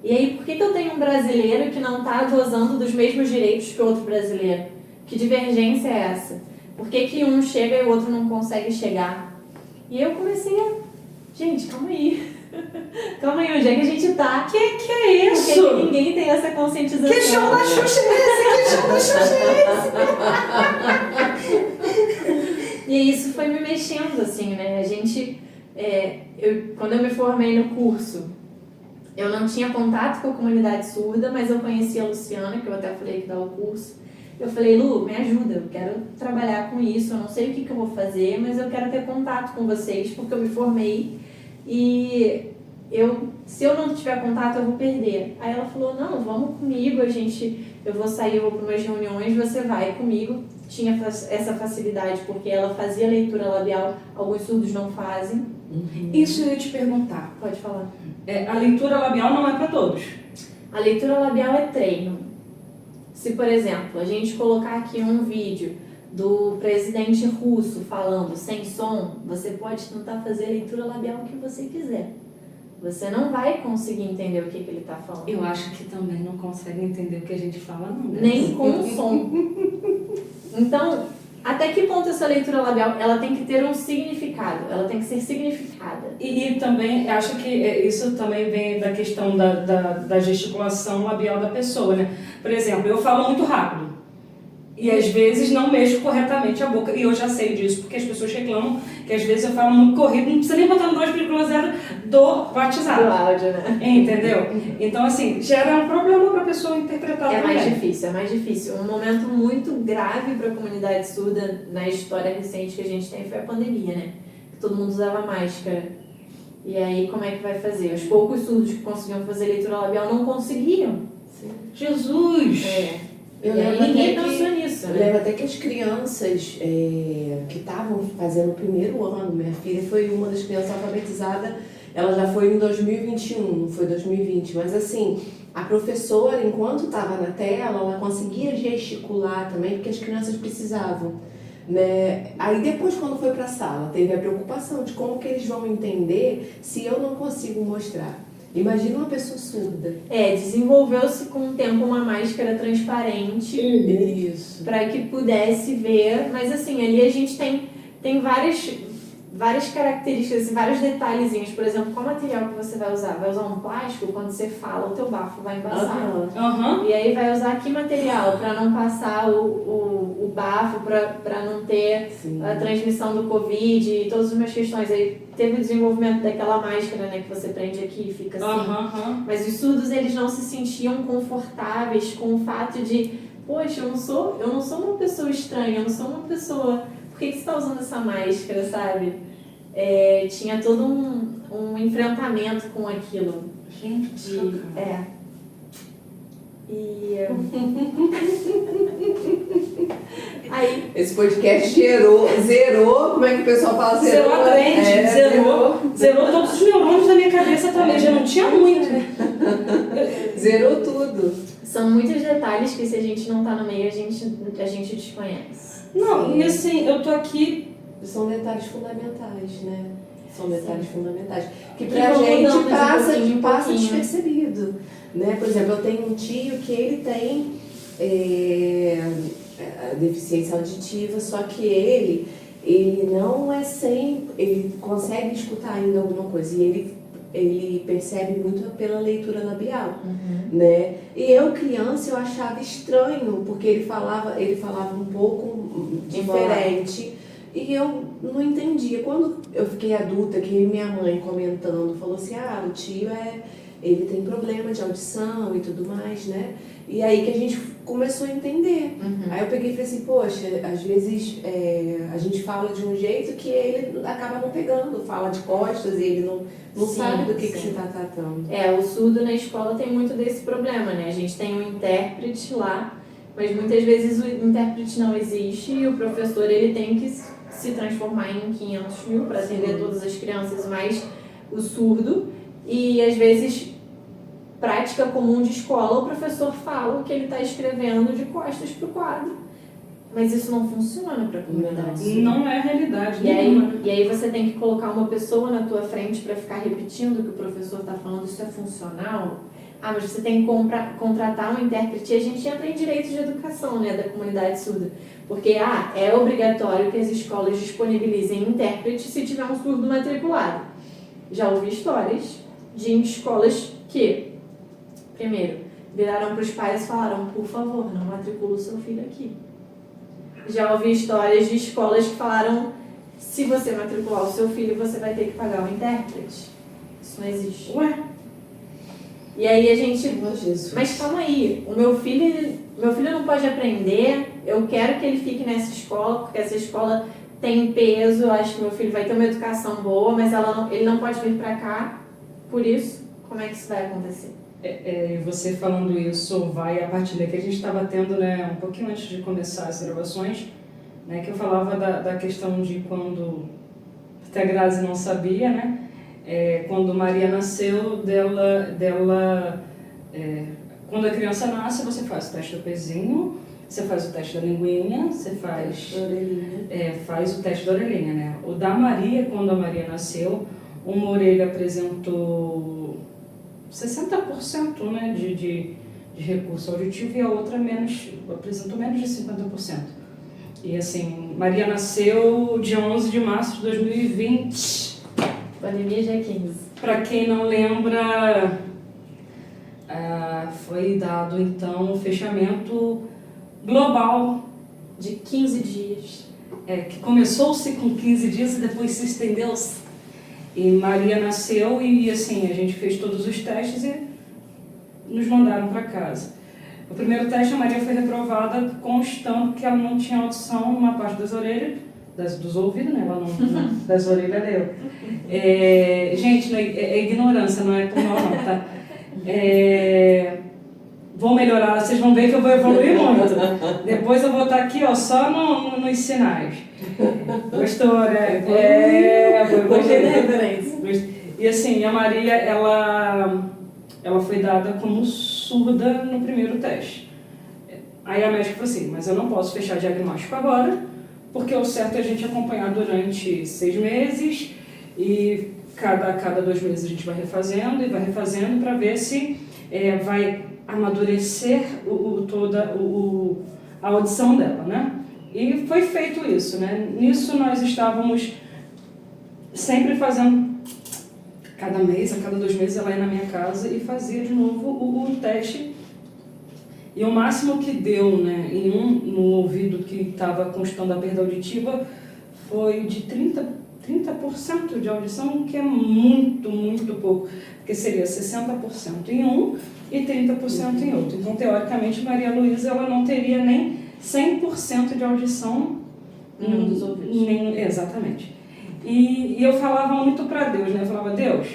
E aí, por que eu tenho um brasileiro que não está gozando dos mesmos direitos que outro brasileiro? Que divergência é essa? Por que um chega e o outro não consegue chegar? E eu comecei a... Gente, calma aí. Calma aí, onde é que a gente tá? Que é isso? Porque ninguém tem essa conscientização. Que show da Xuxa é esse? Que show da Xuxa é esse? E isso foi me mexendo, assim, né? A gente... quando eu me formei no curso, eu não tinha contato com a comunidade surda, mas eu conhecia a Luciana, que eu até falei que dá o curso. Eu falei, Lu, me ajuda, eu quero trabalhar com isso, eu não sei o que eu vou fazer, mas eu quero ter contato com vocês, porque eu me formei e se eu não tiver contato, eu vou perder. Aí ela falou, não, vamos comigo, eu vou sair, eu vou para umas reuniões, você vai comigo. Tinha essa facilidade, porque ela fazia leitura labial, alguns surdos não fazem. Isso eu ia te perguntar. Pode falar. A leitura labial não é para todos. A leitura labial é treino. Se, por exemplo, a gente colocar aqui um vídeo do presidente russo falando sem som, você pode tentar fazer a leitura labial que você quiser. Você não vai conseguir entender o que ele está falando. Eu acho que também não consegue entender o que a gente fala, não. Né? Nem com som. Então, até que ponto essa leitura labial ela tem que ter um significado? Ela tem que ser significada. E também, acho que isso também vem da questão da gesticulação labial da pessoa, né? Por exemplo, eu falo muito rápido. E às vezes não mexo corretamente a boca. E eu já sei disso, porque as pessoas reclamam que às vezes eu falo muito corrido, não precisa nem botar no 2,0 do WhatsApp. Do áudio, né? Entendeu? Então, assim, gera um problema para a pessoa interpretar também. É mais difícil. Um momento muito grave para a comunidade surda na história recente que a gente tem foi a pandemia, né? Que todo mundo usava máscara. E aí, como é que vai fazer? Os poucos surdos que conseguiam fazer leitura labial não conseguiam. Sim. Jesus! Eu e aí ninguém pensou nisso, Eu né? lembro até que as crianças que estavam fazendo o primeiro ano, minha filha foi uma das crianças alfabetizadas Ela já foi em 2021, não foi 2020, mas assim, a professora, enquanto estava na tela, ela conseguia gesticular também, porque as crianças precisavam, né? Aí depois, quando foi para a sala, teve a preocupação de como que eles vão entender se eu não consigo mostrar. Imagina uma pessoa surda. Desenvolveu-se com o tempo uma máscara transparente Isso. para que pudesse ver, mas assim, ali a gente tem várias características, assim, vários detalhezinhos. Por exemplo, qual material que você vai usar? Vai usar um plástico? Quando você fala, o teu bafo vai embaçar. E aí vai usar que material para não passar o bafo, para não ter a transmissão do Covid e todas as minhas questões. Aí teve o desenvolvimento daquela máscara, né, que você prende aqui e fica assim. Mas os surdos, eles não se sentiam confortáveis com o fato de, poxa, eu não sou uma pessoa estranha, eu não sou uma pessoa... Por que você está usando essa máscara, sabe? Tinha todo um enfrentamento com aquilo. Gente, Aí, esse podcast zerou, como é que o pessoal fala? Zerou a frente, zerou todos os neurônios da minha cabeça também, já não tinha muito. Zerou tudo. são muitos detalhes que se a gente não tá no meio, a gente desconhece. Não, e assim, eu tô aqui... São detalhes fundamentais, né? São detalhes fundamentais. Que Que pra vão gente mudando de passa pouquinho. despercebido. Né? Por exemplo, eu tenho um tio que ele tem deficiência auditiva, só que ele não é sempre... Ele consegue escutar ainda alguma coisa. E ele percebe muito pela leitura labial, né? E eu, criança, eu achava estranho, porque ele falava um pouco diferente. E eu não entendia. Quando eu fiquei adulta, que minha mãe comentando, falou assim, o tio ele tem problema de audição e tudo mais, né? E aí que a gente começou a entender. Aí eu peguei e falei assim, poxa, às vezes a gente fala de um jeito que ele acaba não pegando, fala de costas e ele não sabe do que você está tratando. O surdo na escola tem muito desse problema, né? A gente tem um intérprete lá, mas muitas vezes o intérprete não existe e o professor ele tem que se transformar em 500 mil para atender todas as crianças, mais o surdo. E às vezes, prática comum de escola, o professor fala o que ele está escrevendo de costas para o quadro. Mas isso não funciona para a comunidade. Não é a realidade. E aí você tem que colocar uma pessoa na tua frente para ficar repetindo o que o professor está falando. Isso é funcional? Mas você tem que contratar um intérprete. E a gente entra em direitos de educação, né, da comunidade surda. Porque é obrigatório que as escolas disponibilizem intérprete se tiver um surdo matriculado. Já ouvi histórias de escolas que, primeiro, viraram para os pais e falaram, por favor, não matricula o seu filho aqui. Já ouvi histórias de escolas que falaram, se você matricular o seu filho, você vai ter que pagar um intérprete. Isso não existe. Ué? E aí a gente... Jesus. Mas calma aí, o meu filho não pode aprender, eu quero que ele fique nessa escola, porque essa escola tem peso, eu acho que meu filho vai ter uma educação boa, mas ele não pode vir para cá, por isso, como é que isso vai acontecer? Você falando isso vai a partir daí que a gente estava tendo, né, um pouquinho antes de começar as gravações, né, que eu falava da questão de quando até a Grazi não sabia, né, quando Maria nasceu, quando a criança nasce, você faz o teste do pezinho, você faz o teste da linguinha, você faz o teste da orelhinha, né. O da Maria, quando a Maria nasceu, uma orelha apresentou 60%, né, de recurso auditivo e a outra apresentou menos de 50%. E assim, Maria nasceu dia 11 de março de 2020. Pandemia já é 15. Para quem não lembra, foi dado então o fechamento global de 15 dias. Que começou-se com 15 dias e depois se estendeu-se. E Maria nasceu e assim, a gente fez todos os testes e nos mandaram para casa. O primeiro teste, a Maria foi reprovada constando que ela não tinha audição numa parte das orelhas, dos ouvidos, né? Ela não das orelhas deu. Gente, é ignorância, não é por mal não, tá? Vou melhorar, vocês vão ver que eu vou evoluir muito. Depois eu vou estar aqui, só nos sinais. Gostou, né? Gostei da referência. E assim, a Maria, ela foi dada como surda no primeiro teste. Aí a médica falou assim, mas eu não posso fechar diagnóstico agora, porque o certo é a gente acompanhar durante 6 meses e cada 2 meses a gente vai refazendo e vai refazendo para ver se vai amadurecer a audição dela, né? E foi feito isso, né? Nisso nós estávamos sempre fazendo, cada mês, a cada 2 meses ela ia na minha casa e fazia de novo o teste. E o máximo que deu, né, no ouvido que estava constando a perda auditiva foi de 30% de audição, que é muito, muito pouco, porque seria 60% em um e 30% em outro. Então, teoricamente, Maria Luísa ela não teria nem 100% de audição Nenhum dos ouvidos. Exatamente. E eu falava muito para Deus, né? Eu falava, Deus,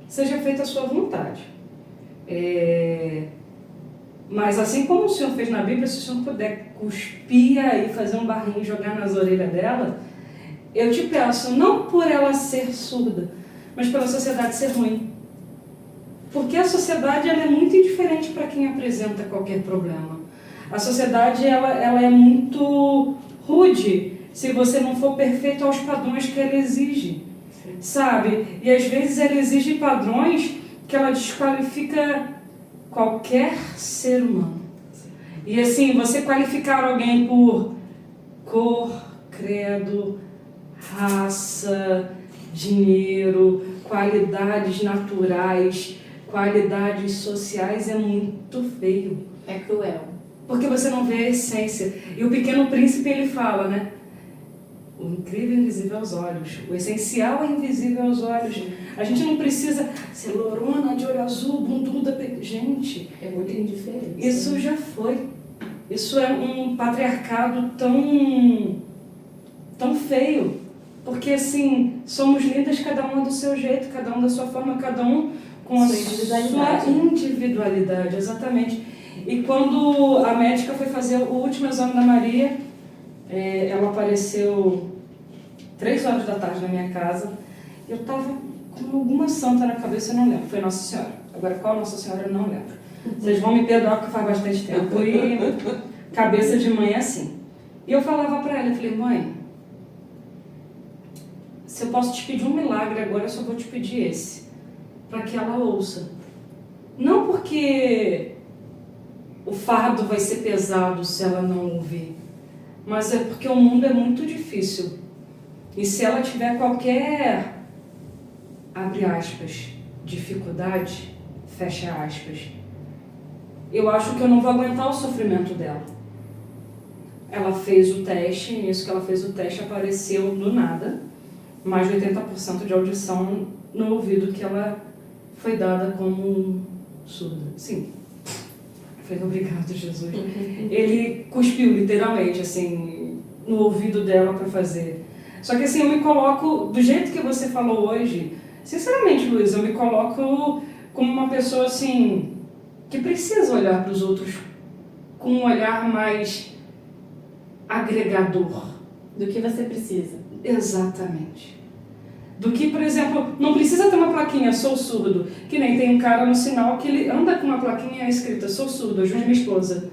seja feita a sua vontade. Mas assim como o Senhor fez na Bíblia, se o Senhor puder cuspir e fazer um barrinho e jogar nas orelhas dela, eu te peço, não por ela ser surda, mas pela sociedade ser ruim. Porque a sociedade ela é muito indiferente para quem apresenta qualquer problema. A sociedade ela é muito rude se você não for perfeito aos padrões que ela exige, sabe? E às vezes ela exige padrões que ela desqualifica qualquer ser humano. E assim, você qualificar alguém por cor, credo, raça, dinheiro, qualidades naturais, qualidades sociais é muito feio. É cruel. Porque você não vê a essência. E o Pequeno Príncipe, ele fala, né? O incrível é invisível aos olhos. O essencial é invisível aos olhos. A gente não precisa ser lourona, de olho azul, bunduda. Gente, É muito indiferente. isso já foi. Isso é um patriarcado tão feio. Porque, assim, somos lindas cada uma do seu jeito, cada um da sua forma, cada um com a sua individualidade. Exatamente. E quando a médica foi fazer o último exame da Maria, ela apareceu 3 horas da tarde na minha casa. Eu estava com alguma santa na cabeça, eu não lembro. Foi Nossa Senhora. Agora, qual Nossa Senhora, eu não lembro. Vocês vão me perdoar porque faz bastante tempo. E cabeça de mãe é assim. E eu falava para ela, eu falei, mãe, se eu posso te pedir um milagre agora, eu só vou te pedir esse. Para que ela ouça. Não porque o fardo vai ser pesado se ela não ouvir, mas é porque o mundo é muito difícil. E se ela tiver qualquer, abre aspas, dificuldade, fecha aspas, eu acho que eu não vou aguentar o sofrimento dela. Ela fez o teste, e nisso que ela fez o teste apareceu do nada, mais de 80% de audição no ouvido que ela foi dada como surda. Sim. Falei, obrigado, Jesus. Ele cuspiu, literalmente, assim, no ouvido dela para fazer. Só que, assim, eu me coloco, do jeito que você falou hoje, sinceramente, Luiz, eu me coloco como uma pessoa, assim, que precisa olhar para os outros com um olhar mais agregador. Do que você precisa. Exatamente. Do que, por exemplo, não precisa ter uma plaquinha, sou surdo, que nem tem um cara no sinal que ele anda com uma plaquinha escrita, sou surdo, ajude minha esposa.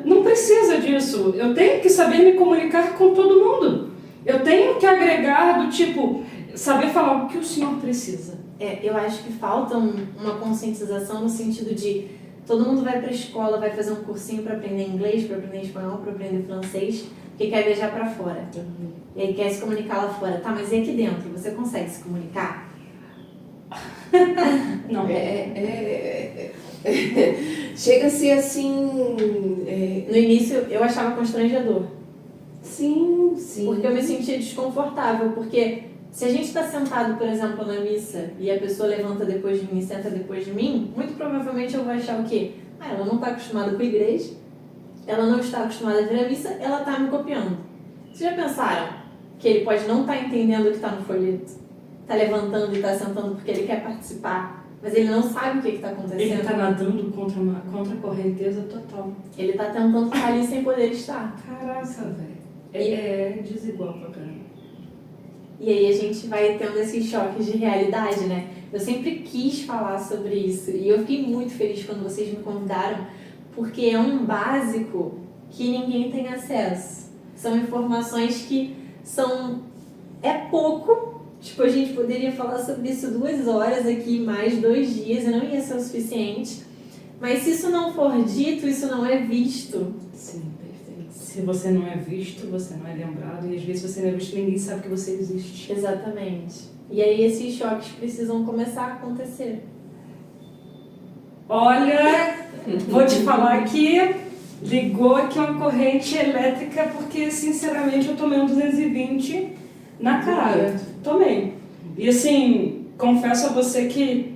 Não precisa disso. Eu tenho que saber me comunicar com todo mundo. Eu tenho que agregar do tipo, saber falar o que o senhor precisa. Eu acho que falta uma conscientização no sentido de todo mundo vai para a escola, vai fazer um cursinho para aprender inglês, para aprender espanhol, para aprender francês, porque quer viajar para fora. E aí quer se comunicar lá fora. Tá, mas e aqui dentro? Você consegue se comunicar? Não. Chega a ser assim... No início eu achava constrangedor. Sim, sim. Porque eu me sentia desconfortável, porque se a gente está sentado, por exemplo, na missa e a pessoa levanta depois de mim, senta depois de mim, muito provavelmente eu vou achar o quê? Ela não está acostumada com a igreja, ela não está acostumada a vir à missa, ela está me copiando. Vocês já pensaram que ele pode não estar entendendo o que está no folheto? Está levantando e está sentando porque ele quer participar, mas ele não sabe o que está acontecendo. Ele está nadando contra a correnteza total. Ele está tentando ficar ali sem poder estar. Caraca, velho. É desigual pra caramba. E aí a gente vai tendo esses choques de realidade, né? Eu sempre quis falar sobre isso e eu fiquei muito feliz quando vocês me convidaram, porque é um básico que ninguém tem acesso. São informações que é pouco. Tipo, a gente poderia falar sobre isso 2 horas aqui, mais 2 dias, e não ia ser o suficiente. Mas se isso não for dito, isso não é visto. Sim, perfeito. Se você não é visto, você não é lembrado. E às vezes você não é visto, ninguém sabe que você existe. Exatamente. E aí esses choques precisam começar a acontecer. Olha, vou te falar que ligou aqui uma corrente elétrica porque, sinceramente, eu tomei um 220 na cara. Tomei. E assim, confesso a você que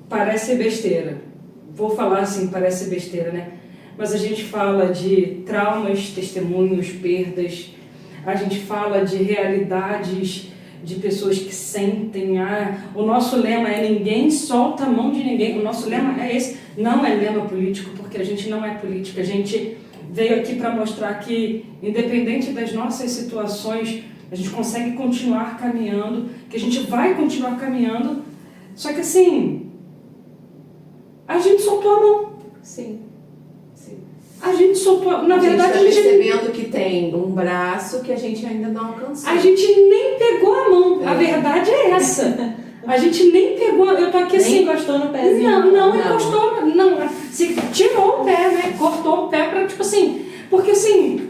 parece besteira. Vou falar assim, parece besteira, né? Mas a gente fala de traumas, testemunhos, perdas. A gente fala de realidades de pessoas que sentem. O nosso lema é ninguém solta a mão de ninguém. O nosso lema é esse. Não é lema político, porque a gente não é política. A gente veio aqui para mostrar que, independente das nossas situações, a gente consegue continuar caminhando, que a gente vai continuar caminhando. Só que assim, a gente soltou a mão. Sim. Sim. A gente soltou. Na verdade, a gente tá percebendo que tem um braço que a gente ainda não alcançou. A gente nem pegou a mão. A verdade é essa. A gente nem pegou. Eu tô aqui assim. Nem encostou no pezinho. Não encostou. Não. Se tirou o pé, né? Cortou o pé pra, tipo assim. Porque assim.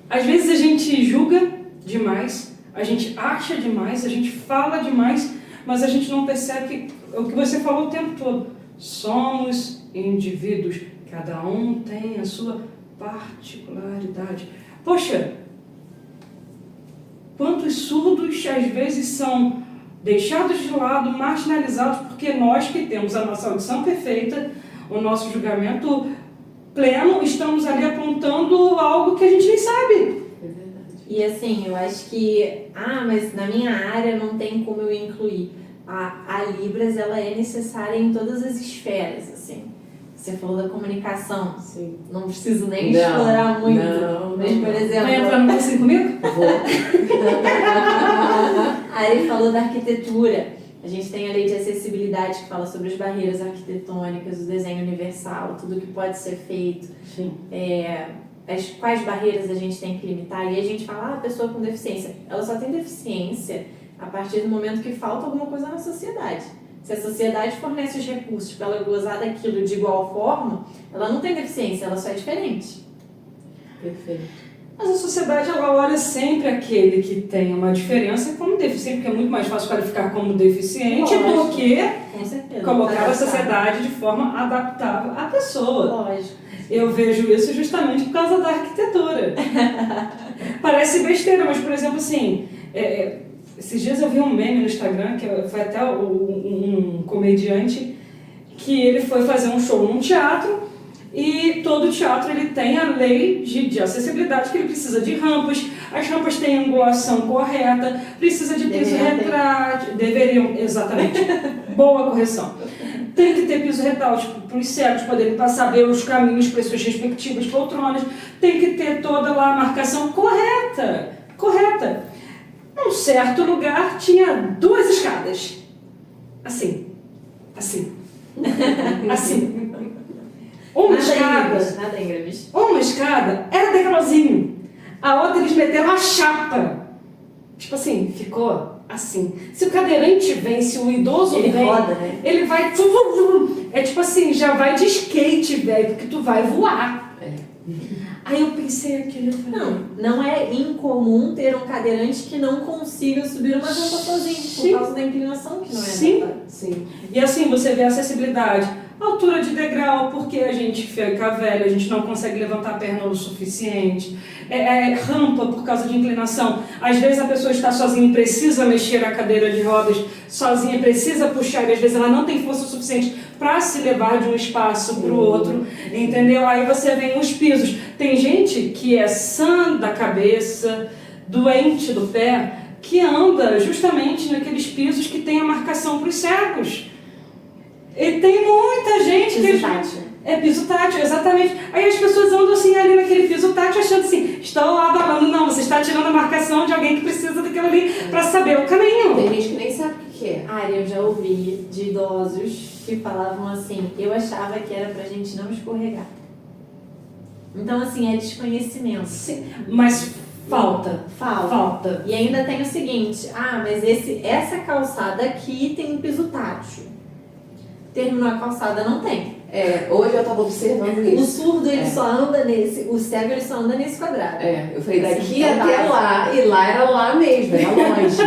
Às vezes a gente julga demais. A gente acha demais. A gente fala demais. Mas a gente não percebe que o que você falou o tempo todo. Somos indivíduos. Cada um tem a sua particularidade. Poxa, quantos surdos às vezes são deixados de lado, marginalizados, porque nós que temos a nossa audição perfeita, o nosso julgamento pleno, estamos ali apontando algo que a gente nem sabe. É verdade. E assim, eu acho que, mas na minha área não tem como eu incluir. A Libras, ela é necessária em todas as esferas, assim. Você falou da comunicação. Sim. Não preciso nem explorar muito. Mas, por exemplo... Vai entrar no cursinho comigo? Vou. Aí ele falou da arquitetura. A gente tem a lei de acessibilidade que fala sobre as barreiras arquitetônicas, o desenho universal, tudo que pode ser feito. Sim. Quais barreiras a gente tem que limitar. E a gente fala, a pessoa com deficiência, ela só tem deficiência a partir do momento que falta alguma coisa na sociedade. Se a sociedade fornece os recursos para ela gozar daquilo de igual forma, ela não tem deficiência, ela só é diferente. Perfeito. Mas a sociedade, ela olha sempre aquele que tem uma diferença como deficiente, porque é muito mais fácil qualificar como deficiente do que Com certeza. colocar a sociedade de forma adaptável à pessoa. Lógico. Eu vejo isso justamente por causa da arquitetura. Parece besteira, mas, por exemplo, assim, esses dias eu vi um meme no Instagram, que foi até um comediante, que ele foi fazer um show num teatro, e todo teatro ele tem a lei de acessibilidade, que ele precisa de rampas, as rampas têm angulação correta, precisa de piso retrátil, deveriam, exatamente, boa correção. Tem que ter piso retrátil para os cegos poderem passar, ver os caminhos para as suas respectivas poltronas, tem que ter toda lá a marcação correta. Num certo lugar tinha 2 escadas, assim. Uma escada era degrauzinho, a outra eles meteram a chapa. Tipo assim, ficou assim. Se o cadeirante vem, se o idoso ele vem, roda, né? ele vai... É tipo assim, já vai de skate, velho, porque tu vai voar. Aí eu pensei aquilo, eu falei... Não é incomum ter um cadeirante que não consiga subir uma rampa sozinho, por causa da inclinação que não é adequada. Sim. E assim, você vê a acessibilidade, altura de degrau, porque a gente fica velho, a gente não consegue levantar a perna o suficiente, rampa por causa de inclinação. Às vezes a pessoa está sozinha e precisa mexer a cadeira de rodas sozinha, precisa puxar, e às vezes ela não tem força suficiente para se levar de um espaço para o outro, entendeu? Aí você vem os pisos. Tem gente que é sã da cabeça, doente do pé, que anda justamente naqueles pisos que tem a marcação para os cegos. E tem muita gente que... É piso tátil, exatamente. Aí as pessoas andam assim ali naquele piso tátil achando assim, estão abalando. Não, você está tirando a marcação de alguém que precisa daquilo ali para saber o caminho. Tem gente que nem sabe o que é. Ari, eu já ouvi de idosos que falavam assim, eu achava que era pra gente não escorregar. Então, assim, é desconhecimento. Sim, mas falta. E ainda tem o seguinte, mas essa calçada aqui tem um piso tátil. Terminou a calçada, não tem. Hoje eu tava observando O isso. surdo, ele só anda nesse, o cego, ele só anda nesse quadrado. Eu falei, daqui Assim, até lá, e lá era lá mesmo, era longe.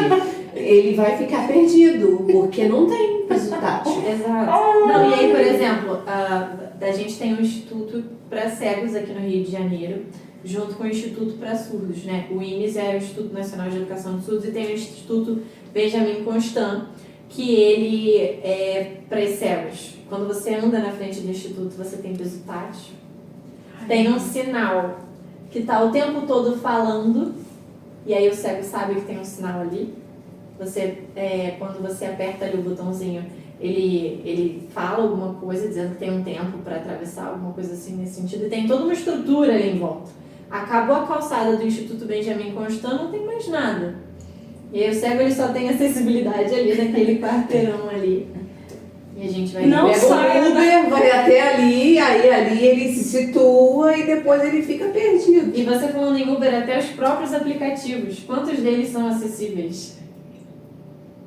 Ele vai ficar perdido, porque não tem piso tátil. Exato. Não, e aí, por exemplo, a gente tem um instituto para cegos aqui no Rio de Janeiro, junto com o Instituto para Surdos, né? O INES é o Instituto Nacional de Educação de Surdos e tem o Instituto Benjamin Constant, que ele é para os cegos. Quando você anda na frente do instituto, você tem piso tátil. Tem um sinal que está o tempo todo falando, e aí o cego sabe que tem um sinal ali. Quando você aperta ali o botãozinho, ele fala alguma coisa, dizendo que tem um tempo para atravessar, alguma coisa assim nesse sentido. E tem toda uma estrutura ali em volta. Acabou a calçada do Instituto Benjamin Constant, não tem mais nada. E aí o cego ele só tem acessibilidade ali naquele quarteirão ali. E a gente vai... Não Pega sai o Uber, vai até ali, aí ali ele se situa e depois ele fica perdido. E você falando em Uber, até os próprios aplicativos, quantos deles são acessíveis?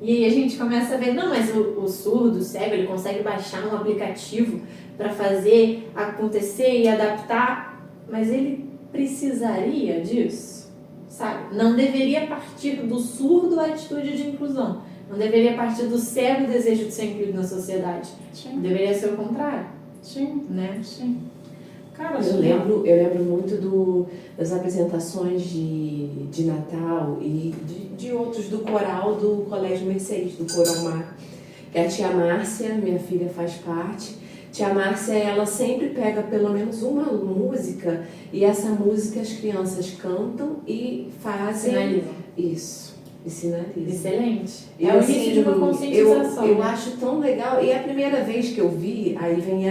E aí a gente começa a ver, não, mas o surdo, o cego, ele consegue baixar um aplicativo para fazer acontecer e adaptar, mas ele precisaria disso, sabe? Não deveria partir do surdo a atitude de inclusão, não deveria partir do cego o desejo de ser incluído na sociedade. Sim. Deveria ser o contrário, Sim, né? sim. Cara, Eu lembro muito das apresentações de Natal e de outros do coral do Colégio Mercedes, do Coral Mar. Que a tia Márcia, minha filha, faz parte. Tia Márcia, ela sempre pega pelo menos uma música e essa música as crianças cantam e fazem... Sinalizam. Isso, e sinalizam. Excelente. E É o início de uma conscientização. Eu acho tão legal. E é a primeira vez que eu vi, aí vem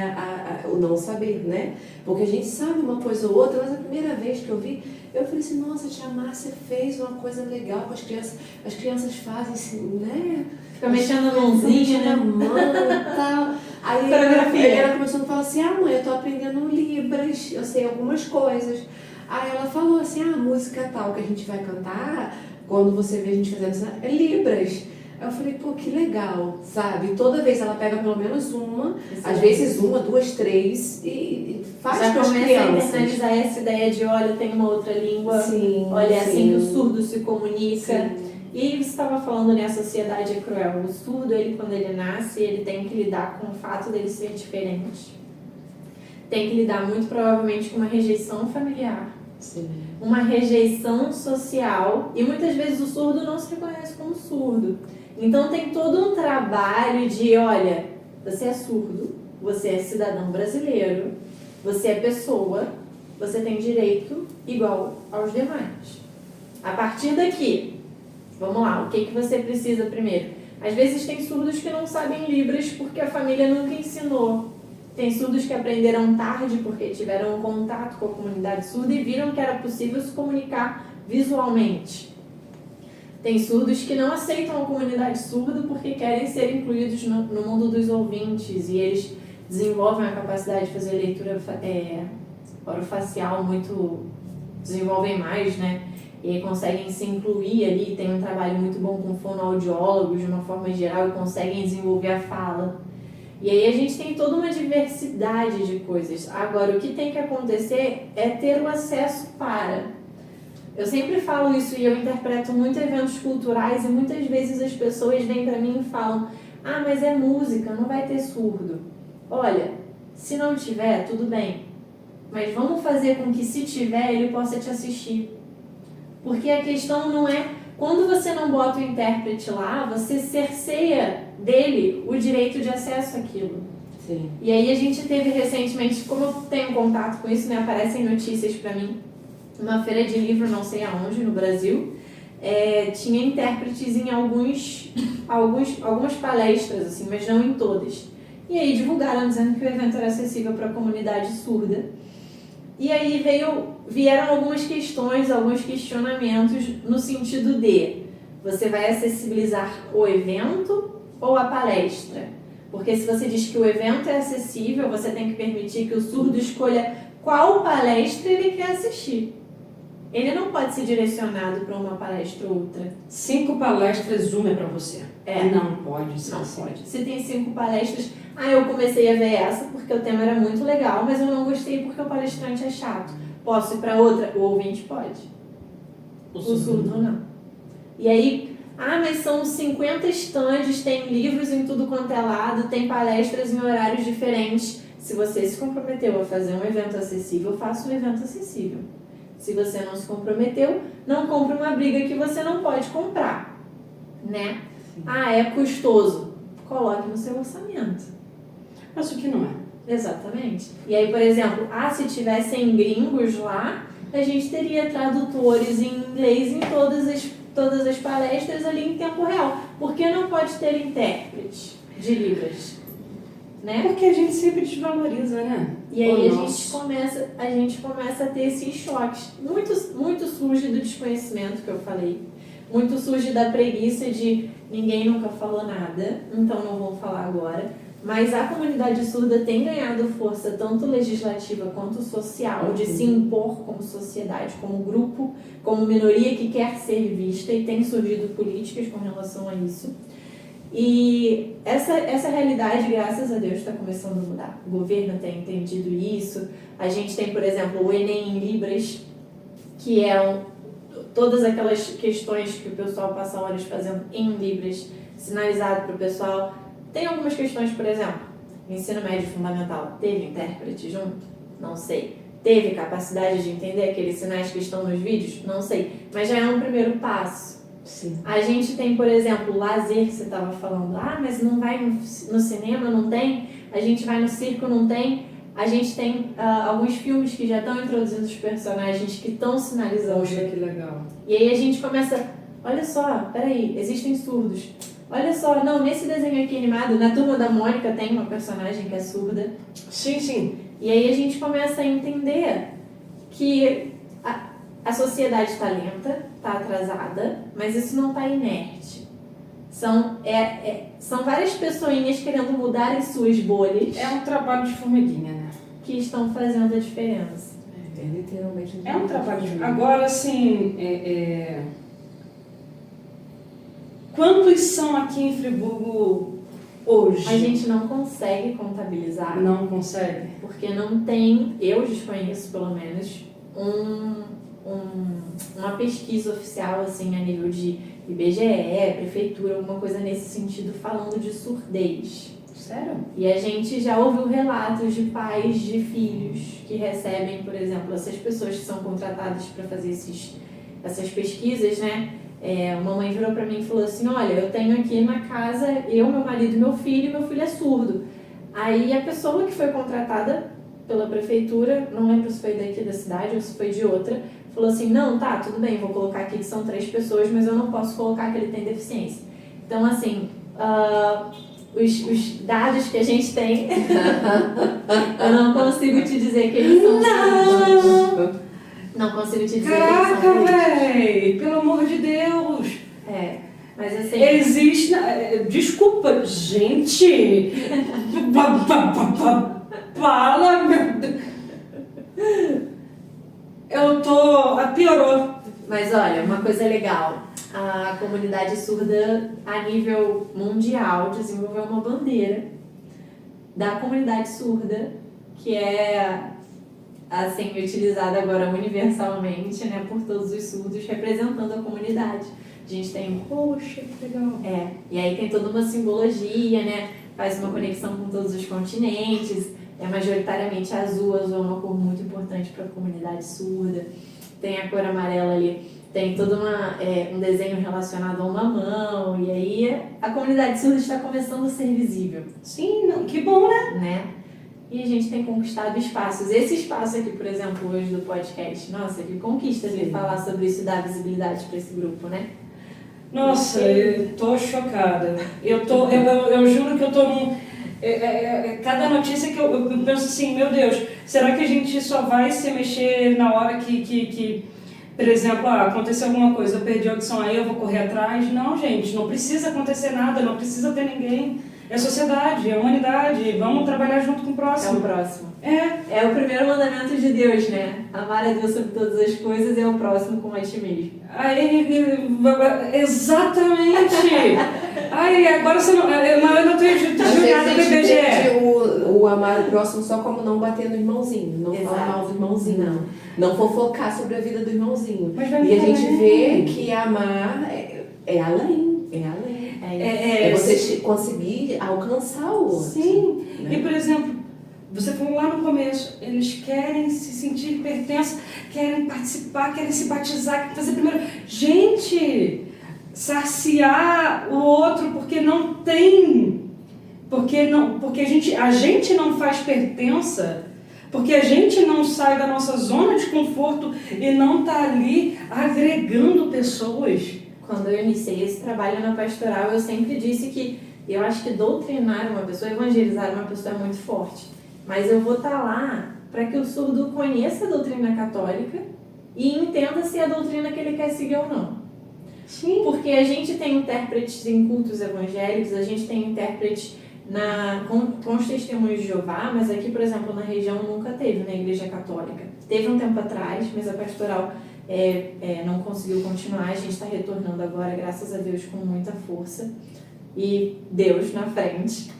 o não saber, né? Porque a gente sabe uma coisa ou outra, mas a primeira vez que eu vi, eu falei assim, nossa, a tia Márcia fez uma coisa legal com as crianças. As crianças fazem assim, né? Fica mexendo a mãozinha, né? Na mão e tal. Aí ela começou a falar assim, mãe, eu tô aprendendo Libras, eu sei algumas coisas. Aí ela falou assim, a música tal que a gente vai cantar, quando você vê a gente fazendo isso, é Libras. Aí eu falei, pô, que legal, sabe? Toda vez ela pega pelo menos uma, às vezes uma, duas, três, e faz já com as começa crianças. a internalizar essa ideia de, olha, tem uma outra língua, Sim, olha, é assim que o sim. surdo se comunica. Sim. E você estava falando, né, a sociedade é cruel. O surdo, ele, quando ele nasce, ele tem que lidar com o fato dele ser diferente. Tem que lidar, muito provavelmente, com uma rejeição familiar. Sim. Uma rejeição social. E muitas vezes o surdo não se reconhece como surdo. Então tem todo um trabalho de, olha, você é surdo, você é cidadão brasileiro, você é pessoa, você tem direito igual aos demais. A partir daqui, vamos lá, o que você precisa primeiro? Às vezes tem surdos que não sabem Libras porque a família nunca ensinou. Tem surdos que aprenderam tarde porque tiveram um contato com a comunidade surda e viram que era possível se comunicar visualmente. Tem surdos que não aceitam a comunidade surda porque querem ser incluídos no mundo dos ouvintes e eles desenvolvem a capacidade de fazer leitura orofacial muito... desenvolvem mais, né? E aí conseguem se incluir ali, tem um trabalho muito bom com fonoaudiólogos de uma forma geral e conseguem desenvolver a fala. E aí a gente tem toda uma diversidade de coisas. Agora, o que tem que acontecer é ter o acesso para... Eu sempre falo isso e eu interpreto muito eventos culturais e muitas vezes as pessoas vêm para mim e falam, mas é música, não vai ter surdo. Olha, se não tiver, tudo bem, mas vamos fazer com que se tiver, ele possa te assistir. Porque a questão não é, quando você não bota o intérprete lá, você cerceia dele o direito de acesso àquilo. Sim. E aí a gente teve recentemente, como eu tenho contato com isso, né, aparecem notícias para mim, uma feira de livro, não sei aonde, no Brasil, tinha intérpretes em algumas palestras, assim, mas não em todas. E aí divulgaram dizendo que o evento era acessível para a comunidade surda. E aí vieram algumas questões, alguns questionamentos no sentido de: você vai acessibilizar o evento ou a palestra? Porque se você diz que o evento é acessível, você tem que permitir que o surdo escolha qual palestra ele quer assistir. Ele não pode ser direcionado para uma palestra ou outra. 5 palestras, uma é pra você. Não pode ser Não assim. pode. Se tem 5 palestras, eu comecei a ver essa porque o tema era muito legal, mas eu não gostei porque o palestrante é chato. Posso ir para outra? O ouvinte pode. O surdo não. E aí, mas são 50 estandes, tem livros em tudo quanto é lado, tem palestras em horários diferentes. Se você se comprometeu a fazer um evento acessível, faça um evento acessível. Se você não se comprometeu, não compre uma briga que você não pode comprar, né? É custoso. Coloque no seu orçamento. Mas o que não é? Exatamente. E aí, por exemplo, se tivessem gringos lá, a gente teria tradutores em inglês em todas as palestras ali em tempo real. Por que não pode ter intérprete de Libras? Né? Porque a gente sempre desvaloriza, né? E aí a gente começa a ter esses choques. Muito surge do desconhecimento que eu falei. Muito surge da preguiça de ninguém nunca falou nada, então não vou falar agora. Mas a comunidade surda tem ganhado força, tanto legislativa quanto social, de se impor como sociedade, como grupo, como minoria que quer ser vista, e tem surgido políticas com relação a isso. E essa realidade, graças a Deus, está começando a mudar. O governo tem entendido isso. A gente tem, por exemplo, o Enem em Libras, que é todas aquelas questões que o pessoal passa horas fazendo em Libras, sinalizado para o pessoal. Tem algumas questões, por exemplo, ensino médio fundamental, teve intérprete junto? Não sei. Teve capacidade de entender aqueles sinais que estão nos vídeos? Não sei. Mas já é um primeiro passo. Sim. A gente tem, por exemplo, lazer, que você estava falando. Mas não vai no cinema? Não tem. A gente vai no circo? Não tem. A gente tem alguns filmes que já estão introduzindo os personagens que estão sinalizando. Poxa, que legal. E aí a gente começa, olha só, peraí, existem surdos. Olha só, não, nesse desenho aqui animado, na Turma da Mônica tem uma personagem que é surda. Sim, sim. E aí a gente começa a entender que a sociedade está lenta, está atrasada, mas isso não está inerte. São várias pessoinhas querendo mudar em suas bolhas. É um trabalho de formiguinha, né? Que estão fazendo a diferença. É literalmente É um trabalho de... Agora, assim, quantos são aqui em Friburgo hoje? A gente não consegue contabilizar. Não consegue? Porque não tem, eu desconheço pelo menos, uma pesquisa oficial assim, a nível de IBGE, prefeitura, alguma coisa nesse sentido, falando de surdez. Sério? E a gente já ouviu relatos de pais de filhos que recebem, por exemplo, essas pessoas que são contratadas para fazer essas pesquisas, né? Uma mãe virou para mim e falou assim, olha, eu tenho aqui na casa, meu marido e meu filho é surdo. Aí a pessoa que foi contratada pela prefeitura, não lembro se foi daqui da cidade ou se foi de outra, falou assim, não, tá, tudo bem, vou colocar aqui que são 3 pessoas, mas eu não posso colocar que ele tem deficiência. Então, assim, os dados que a gente tem, eu não consigo te dizer que eles são surdos. Não consigo te dizer que eles são surdos. Caraca, véi! Pelo amor de Deus! Mas assim... Existe... Desculpa, gente! Fala, meu Deus! Piorou. Mas olha, uma coisa legal. A comunidade surda, a nível mundial, desenvolveu uma bandeira da comunidade surda, que é assim, utilizada agora universalmente, né, por todos os surdos, representando a comunidade. A gente tem... Poxa, que legal. E aí tem toda uma simbologia, né, faz uma conexão com todos os continentes, é majoritariamente azul é uma cor muito importante para a comunidade surda. Tem a cor amarela ali, tem todo um desenho relacionado a uma mão, e aí a comunidade surda está começando a ser visível. Sim, não, que bom, né? E a gente tem conquistado espaços. Esse espaço aqui, por exemplo, hoje do podcast, nossa, que conquista de falar sobre isso e dar visibilidade para esse grupo, né? Nossa, eu tô chocada. Eu juro que eu tô Cada notícia que eu penso assim, meu Deus, será que a gente só vai se mexer na hora que por exemplo, aconteceu alguma coisa, eu perdi a audição, aí eu vou correr atrás? Não, gente, não precisa acontecer nada, não precisa ter ninguém. É a sociedade, é a humanidade, vamos trabalhar junto com o próximo. É o próximo. É. É o primeiro mandamento de Deus, né? Amar a Deus sobre todas as coisas e ao próximo como a ti mesmo. Exatamente! Ai, agora você não. Eu não tenho julgado do IBGE. O amar o próximo só como não bater no irmãozinho, não falar mal do irmãozinho, não fofocar sobre a vida do irmãozinho. Mas vai E a gente além. vê que amar é além. É você conseguir alcançar o outro. Sim. Né? E, por exemplo, você falou lá no começo, eles querem se sentir pertença, querem participar, querem se batizar, querem fazer primeiro. Gente, saciar o outro porque não tem. Porque a gente não faz pertença, porque a gente não sai da nossa zona de conforto e não está ali agregando pessoas. Quando eu iniciei esse trabalho na pastoral, eu sempre disse que eu acho que doutrinar uma pessoa, evangelizar uma pessoa é muito forte. Mas eu vou estar lá para que o surdo conheça a doutrina católica e entenda se é a doutrina que ele quer seguir ou não. Sim. Porque a gente tem intérpretes em cultos evangélicos, a gente tem intérpretes com os testemunhos de Jeová, mas aqui, por exemplo, na região nunca teve na Igreja Católica. Teve um tempo atrás, mas a pastoral não conseguiu continuar. A gente está retornando agora, graças a Deus, com muita força e Deus na frente.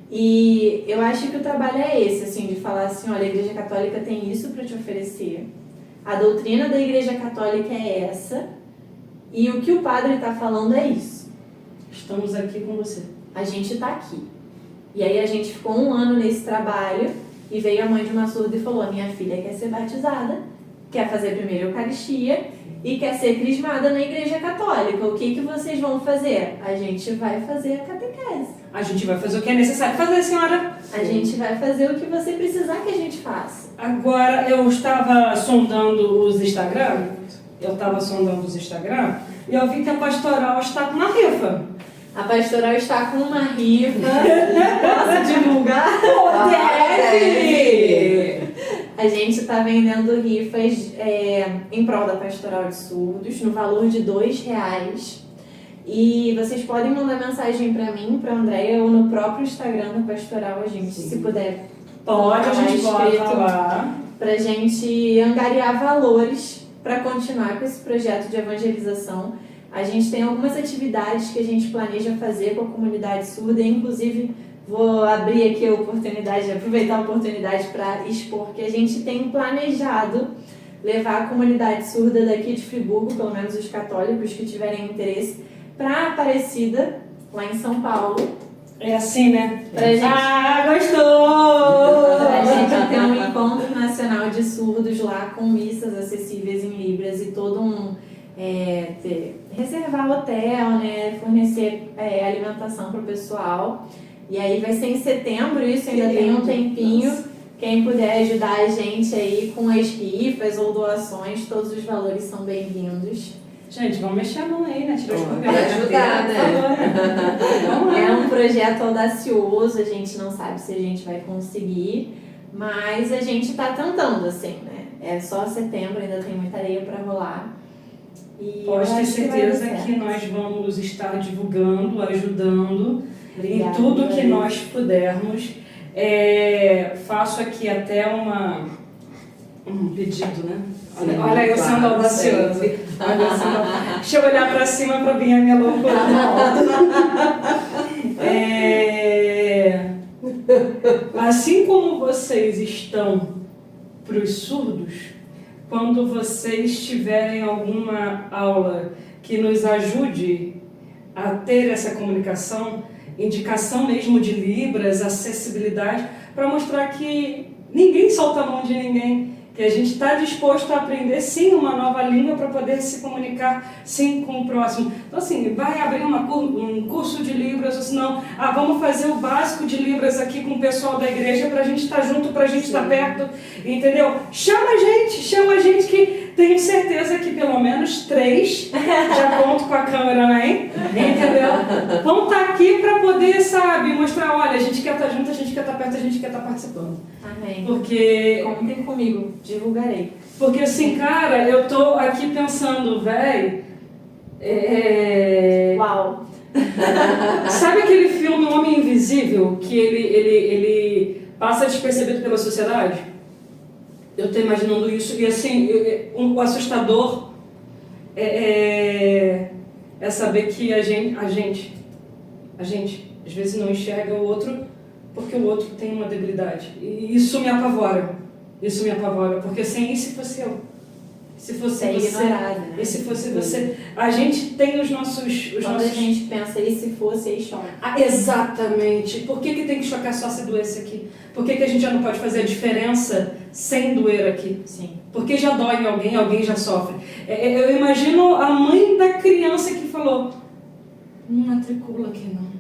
E eu acho que o trabalho é esse, assim, de falar assim, olha, a Igreja Católica tem isso para te oferecer, a doutrina da Igreja Católica é essa, e o que o padre está falando é isso. Estamos aqui com você. A gente está aqui. E aí a gente ficou 1 ano nesse trabalho e veio a mãe de uma surda e falou, minha filha quer ser batizada, quer fazer primeiro a Eucaristia e quer ser crismada na Igreja Católica. O que vocês vão fazer? A gente vai fazer a catequese. A gente vai fazer o que é necessário fazer, senhora. A gente vai fazer o que você precisar que a gente faça. Agora, eu estava sondando os Instagram, e eu vi que a pastoral está com uma rifa. A pastoral está com uma rifa. Posso divulgar? Deve! A gente está vendendo rifas em prol da pastoral de surdos, no valor de R$2. E vocês podem mandar mensagem para mim, para a Andréia, ou no próprio Instagram da pastoral, a gente, se puder. Pode, a gente pode falar. Para a gente angariar valores para continuar com esse projeto de evangelização. A gente tem algumas atividades que a gente planeja fazer com a comunidade surda, inclusive vou abrir aqui a oportunidade, aproveitar a oportunidade para expor que a gente tem planejado levar a comunidade surda daqui de Friburgo, pelo menos os católicos que tiverem interesse, para Aparecida, lá em São Paulo. É assim, né? Pra gente, gostou! pra gente ter um encontro nacional de surdos lá, com missas acessíveis em Libras e todo reservar hotel, né? Fornecer alimentação para o pessoal. E aí vai ser em setembro, isso ainda tem um tempinho. Nossa. Quem puder ajudar a gente aí com as rifas ou doações, todos os valores são bem-vindos. Gente, vamos mexer a mão aí, né? Tirar os Vai ajudar, né? É um projeto audacioso, a gente não sabe se a gente vai conseguir, mas a gente está tentando, assim, né? É só setembro, ainda tem muita areia para rolar. E pode ter certeza que nós vamos estar divulgando, ajudando. Obrigada, em tudo que nós pudermos. Faço aqui até um pedido, né? Olha eu sendo audaciosa. Deixa eu olhar para cima para vir a minha loucura. Assim como vocês estão para os surdos, quando vocês tiverem alguma aula que nos ajude a ter essa comunicação, indicação mesmo de Libras, acessibilidade, para mostrar que ninguém solta a mão de ninguém, que a gente está disposto a aprender sim uma nova língua para poder se comunicar sim com o próximo. Então assim, vai abrir um curso de Libras, ou senão, vamos fazer o básico de Libras aqui com o pessoal da igreja para a gente estar junto, para a gente estar perto, entendeu? Chama a gente que tenho certeza que pelo menos 3, já conto com a câmera, né? Entendeu? Vão estar aqui para poder, sabe, mostrar, olha, a gente quer estar junto, a gente quer estar perto, a gente quer estar participando. Amém. Porque, Contem comigo, divulgarei. porque assim, cara, eu tô aqui pensando, velho, Uau! sabe aquele filme O Homem Invisível, que ele passa despercebido pela sociedade? Eu tô imaginando isso, e assim, o assustador é saber que a gente, às vezes não enxerga o outro porque o outro tem uma debilidade. E isso me apavora, porque assim, e se fosse eu? Se fosse É você, ignorado, né? e se fosse você? A gente tem os nossos... Quando a gente pensa, e se fosse, aí choca. Exatamente. Por que tem que chocar só se doer esse aqui? Por que a gente já não pode fazer a diferença sem doer aqui? Sim. Porque já dói em alguém, alguém já sofre. Eu imagino a mãe da criança que falou, não matricula aqui não.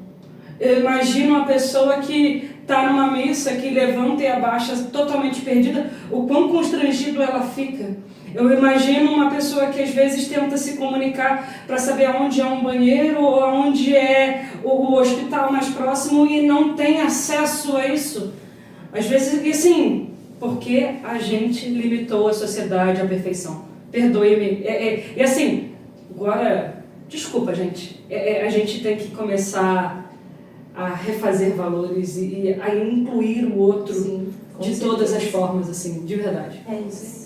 Eu imagino uma pessoa que está numa missa, que levanta e abaixa totalmente perdida, o quão constrangido ela fica. Eu imagino uma pessoa que às vezes tenta se comunicar para saber aonde é um banheiro ou aonde é o hospital mais próximo e não tem acesso a isso. Às vezes, e assim, porque a gente limitou a sociedade à perfeição. Perdoe-me. E assim, agora, desculpa, gente. A gente tem que começar a refazer valores e a incluir o outro. Sim, de todas as formas, assim, de verdade. É isso.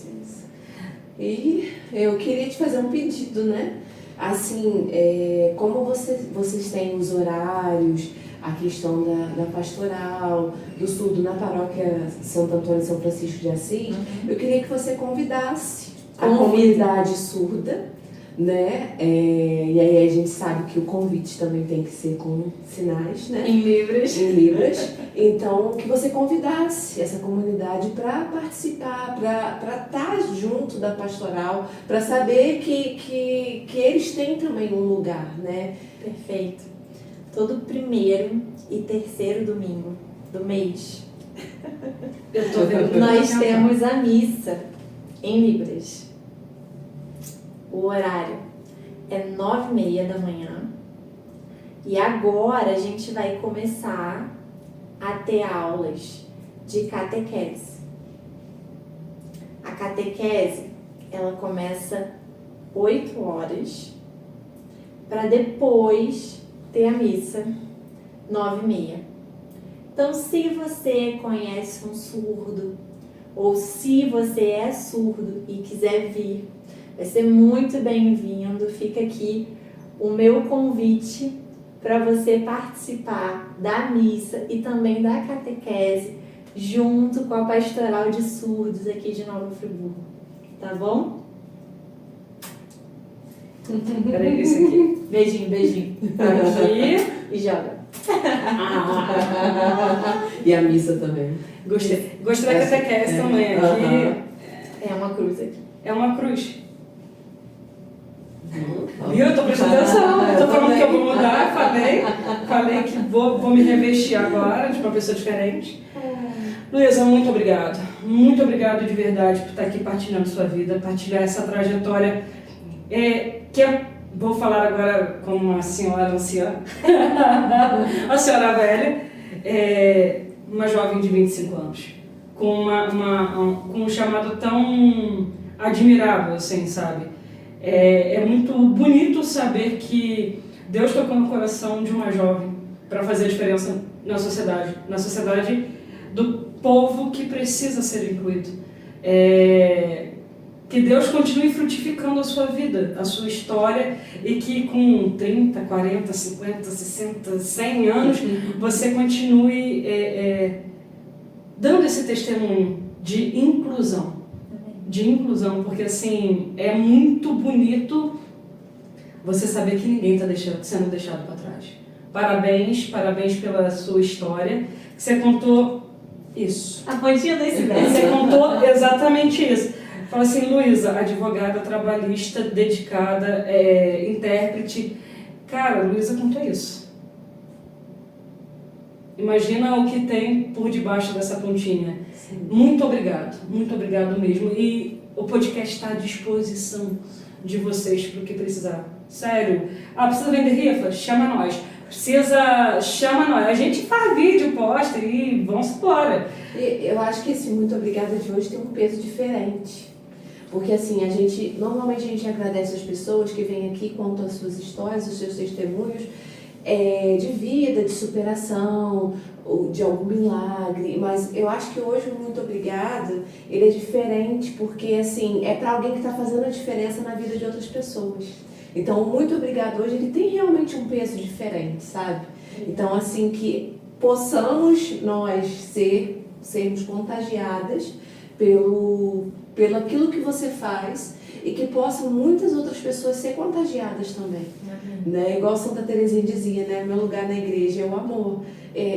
E eu queria te fazer um pedido, né? Assim, como vocês têm os horários, a questão da pastoral, do surdo na paróquia Santo Antônio e São Francisco de Assis, eu queria que você convidasse a comunidade surda, né? E aí a gente sabe que o convite também tem que ser com sinais, né? Em Libras. Em Libras. Então, que você convidasse essa comunidade para participar, para estar junto da pastoral, para saber que eles têm também um lugar, né? Perfeito. Todo primeiro e terceiro domingo do mês, Eu tô vendo. nós temos a missa em Libras. O horário é 9h30 da manhã. E agora a gente vai começar a ter aulas de catequese. A catequese, ela começa 8 horas para depois ter a missa 9h30. Então, se você conhece um surdo ou se você é surdo e quiser vir, vai ser muito bem-vindo. Fica aqui o meu convite para você participar da missa e também da catequese junto com a Pastoral de Surdos aqui de Nova Friburgo. Tá bom? Peraí, isso aqui. Beijinho, beijinho. Aqui. E joga. E a missa também. Gostei da catequese também. Aqui É uma cruz aqui. é uma cruz. Viu? Eu tô prestando atenção. Eu tô falando que eu vou mudar. Falei que vou me revestir agora de uma pessoa diferente. Luísa, muito obrigado. Muito obrigado de verdade por estar aqui partilhando sua vida, partilhar essa trajetória. Vou falar agora como uma senhora anciã, uma senhora velha, uma jovem de 25 anos, com um chamado tão admirável, assim, sabe? É muito bonito saber que Deus tocou no coração de uma jovem para fazer a diferença na sociedade do povo que precisa ser incluído. Que Deus continue frutificando a sua vida, a sua história, e que com 30, 40, 50, 60, 100 anos, você continue dando esse testemunho de inclusão. Porque assim, é muito bonito você saber que ninguém está sendo deixado para trás. Parabéns pela sua história, que você contou isso. A pontinha do iceberg. Você contou exatamente isso. Fala assim, Luísa, advogada trabalhista, dedicada, intérprete. Cara, Luísa contou isso. Imagina o que tem por debaixo dessa pontinha. Sim. Muito obrigado mesmo. E o podcast está à disposição de vocês para o que precisar. Sério. Precisa vender rifa? Chama nós. Chama nós. A gente faz vídeo, posta e vamos embora. Eu acho que esse muito obrigada de hoje tem um peso diferente. Porque assim, normalmente a gente agradece as pessoas que vêm aqui, contam as suas histórias, os seus testemunhos de vida, de superação, de algum milagre. Mas eu acho que hoje o muito obrigada, ele é diferente porque assim, é para alguém que está fazendo a diferença na vida de outras pessoas. Então, o muito obrigado hoje, ele tem realmente um peso diferente, sabe? Então, assim, que possamos nós sermos contagiadas pelo aquilo que você faz e que possam muitas outras pessoas ser contagiadas também. Né? Igual Santa Teresinha dizia, né? Meu lugar na igreja é o amor.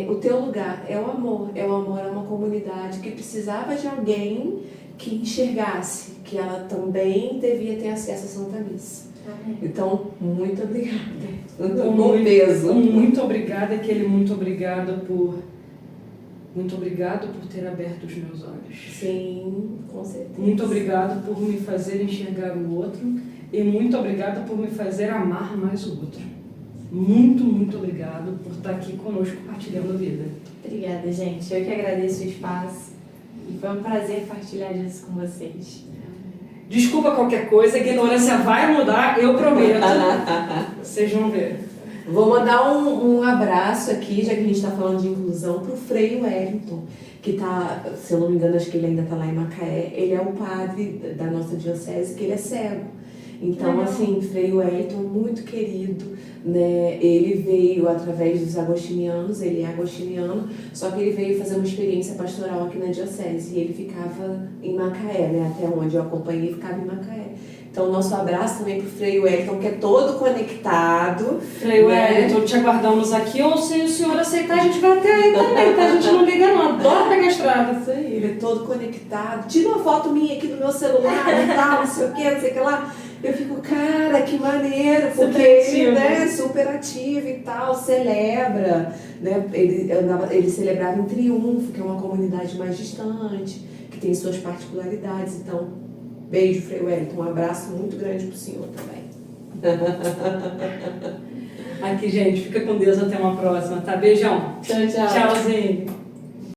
O teu lugar é o amor. É o amor a uma comunidade que precisava de alguém que enxergasse que ela também devia ter acesso à Santa Missa. Então, muito obrigada. Com peso. Muito obrigada, muito obrigado por ter aberto os meus olhos. Sim, com certeza. Muito obrigado por me fazer enxergar o outro e muito obrigado por me fazer amar mais o outro. Muito, muito obrigado por estar aqui conosco partilhando a vida. Obrigada, gente. Eu que agradeço o espaço e foi um prazer partilhar isso com vocês. Desculpa qualquer coisa, a ignorância vai mudar, eu prometo. Vocês vão ver. Vou mandar um abraço aqui, já que a gente está falando de inclusão, para o Frei Wellington, que está, se eu não me engano, acho que ele ainda está lá em Macaé. Ele é o padre da nossa diocese, que ele é cego. Então, assim, Frei Wellington, muito querido, né? Ele veio através dos agostinianos, ele é agostiniano, só que ele veio fazer uma experiência pastoral aqui na diocese. E ele ficava em Macaé, né? Até onde eu acompanhei, ficava em Macaé. Então, nosso abraço também pro Frei Wellington, que é todo conectado. Frei Wellington, te aguardamos aqui, ou se o senhor aceitar, a gente vai até aí também, tá? A gente não liga não, adora pegar a estrada. Isso aí, ele é todo conectado. Tira uma foto minha aqui do meu celular e tal, não sei o que, não sei o que lá. Eu fico, cara, que maneiro, porque ele, né, super ativo e tal, celebra, né? Ele celebrava em Triunfo, que é uma comunidade mais distante, que tem suas particularidades. Então, beijo, Frei Wellington, um abraço muito grande pro senhor também. Aqui, gente, fica com Deus, até uma próxima, tá? Beijão. Tchau, tchau. Tchauzinho.